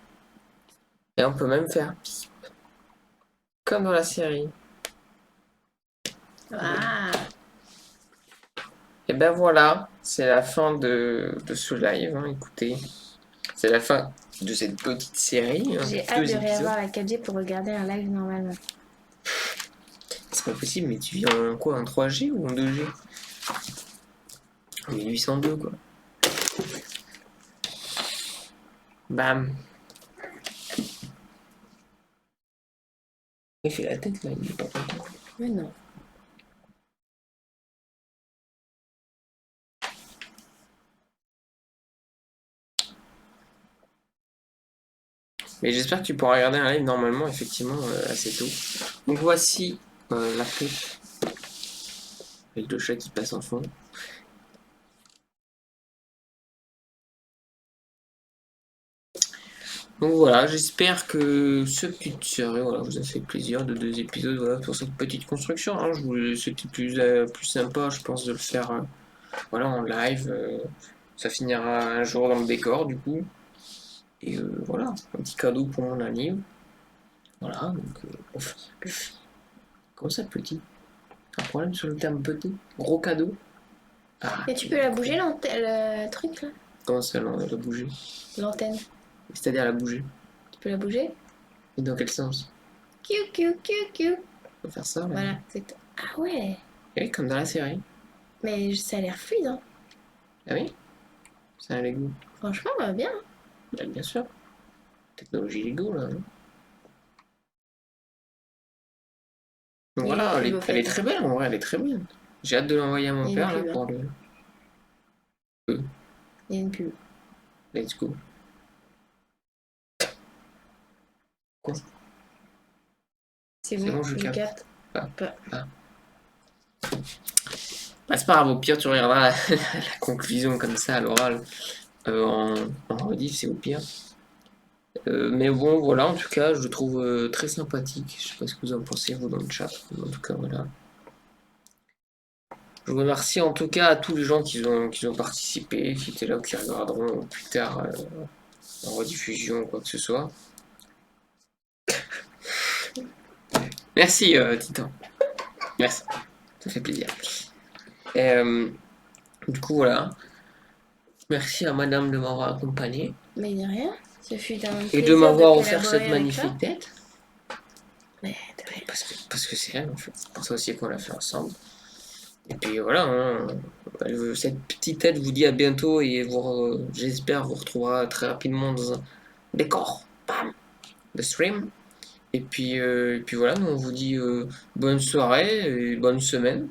Et on peut même faire... Comme dans la série. Ah. Et ben voilà, c'est la fin de ce live, hein, écoutez. C'est la fin de cette petite série. Hein, J'ai de hâte 2 de épisodes. réavoir la 4G pour regarder un live normalement. C'est pas possible, mais tu vis en quoi? En 3G ou en 2G? En 1802 quoi. Bam. Il fait la tête là, il est pas content. Mais non. Mais j'espère que tu pourras regarder un live normalement, effectivement, assez tôt. Donc voici la clip. Avec le chat qui passe en fond. Donc voilà, j'espère que ce petit série voilà, vous a fait plaisir de 2 épisodes voilà, pour cette petite construction. Hein. C'était plus sympa, je pense, de le faire voilà, en live. Ça finira un jour dans le décor, du coup. Et voilà, un petit cadeau pour mon anniv. Voilà, donc... comment ça, petit? Un problème sur le terme petit? Gros cadeau? Ah, Et tu peux la bouger, le truc là? comment ça, la bouger? L'antenne. C'est-à-dire la bouger? Tu peux la bouger? Et dans quel sens? Kiu. On va faire ça, là. Voilà, c'est tout. Ah ouais. Oui, comme dans la série. Mais ça a l'air fluide, hein. Ah oui? C'est un Lego. Franchement, bien. Bien sûr. Technologie Lego, là. Hein. Donc voilà, elle est très belle, en vrai, elle est très belle. J'ai hâte de l'envoyer à mon Il y a père une là pub, pour le. Il y a une pub. Let's go. C'est C'est bon, bon, je je capte. capte. Ah. Pas. Bah, c'est pas grave, au pire, tu regarderas la conclusion comme ça à l'oral en rediff, c'est au pire. Mais bon, voilà, en tout cas, je le trouve très sympathique. Je sais pas ce que vous en pensez, vous, dans le chat. Mais en tout cas, voilà. Je vous remercie en tout cas à tous les gens qui ont participé, qui étaient là, qui regarderont plus tard en rediffusion ou quoi que ce soit. Merci, Titan. Merci, ça fait plaisir. Du coup, voilà. Merci à madame de m'avoir accompagné Mais de rien. Ce fut un et plaisir de m'avoir offert collaborer cette avec magnifique toi. tête. Mais de rien. Parce que c'est elle, en fait. C'est pour ça aussi qu'on l'a fait ensemble. Et puis voilà, hein, cette petite tête vous dit à bientôt et j'espère vous retrouvera très rapidement dans un décor, bam, de stream. Et puis voilà, nous, on vous dit bonne soirée et bonne semaine.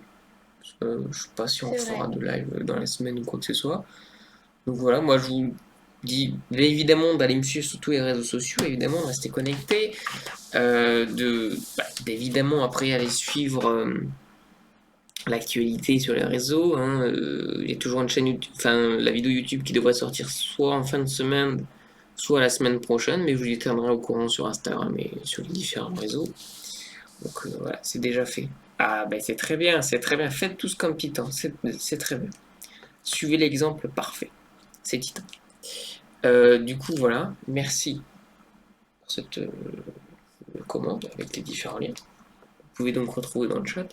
Je sais pas si on C'est fera vrai. de live dans la semaine ou quoi que ce soit. Donc voilà, moi je vous dis évidemment d'aller me suivre sur tous les réseaux sociaux, évidemment, de rester connecté, d'évidemment après aller suivre l'actualité sur les réseaux. Hein, il y a toujours une chaîne YouTube, enfin la vidéo YouTube qui devrait sortir soit en fin de semaine, soit la semaine prochaine, mais je vous y tiendrai au courant sur Instagram et sur les différents réseaux. Donc voilà, c'est déjà fait. Ah ben c'est très bien, c'est très bien. Faites tous comme Titan, c'est très bien. Suivez l'exemple parfait. C'est Titan. Du coup voilà, merci pour cette commande avec les différents liens. Vous pouvez donc retrouver dans le chat.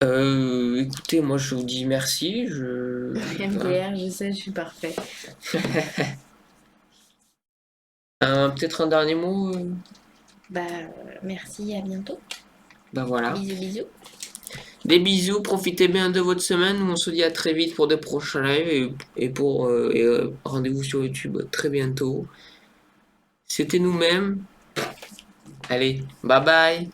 Écoutez, moi je vous dis merci. MDR, je sais, je suis parfait. Peut-être un dernier mot. Bah, merci, à bientôt. Bah voilà. Bisous, bisous. Des bisous, profitez bien de votre semaine. On se dit à très vite pour de prochains lives et rendez-vous sur YouTube très bientôt. C'était nous-mêmes. Allez, bye bye.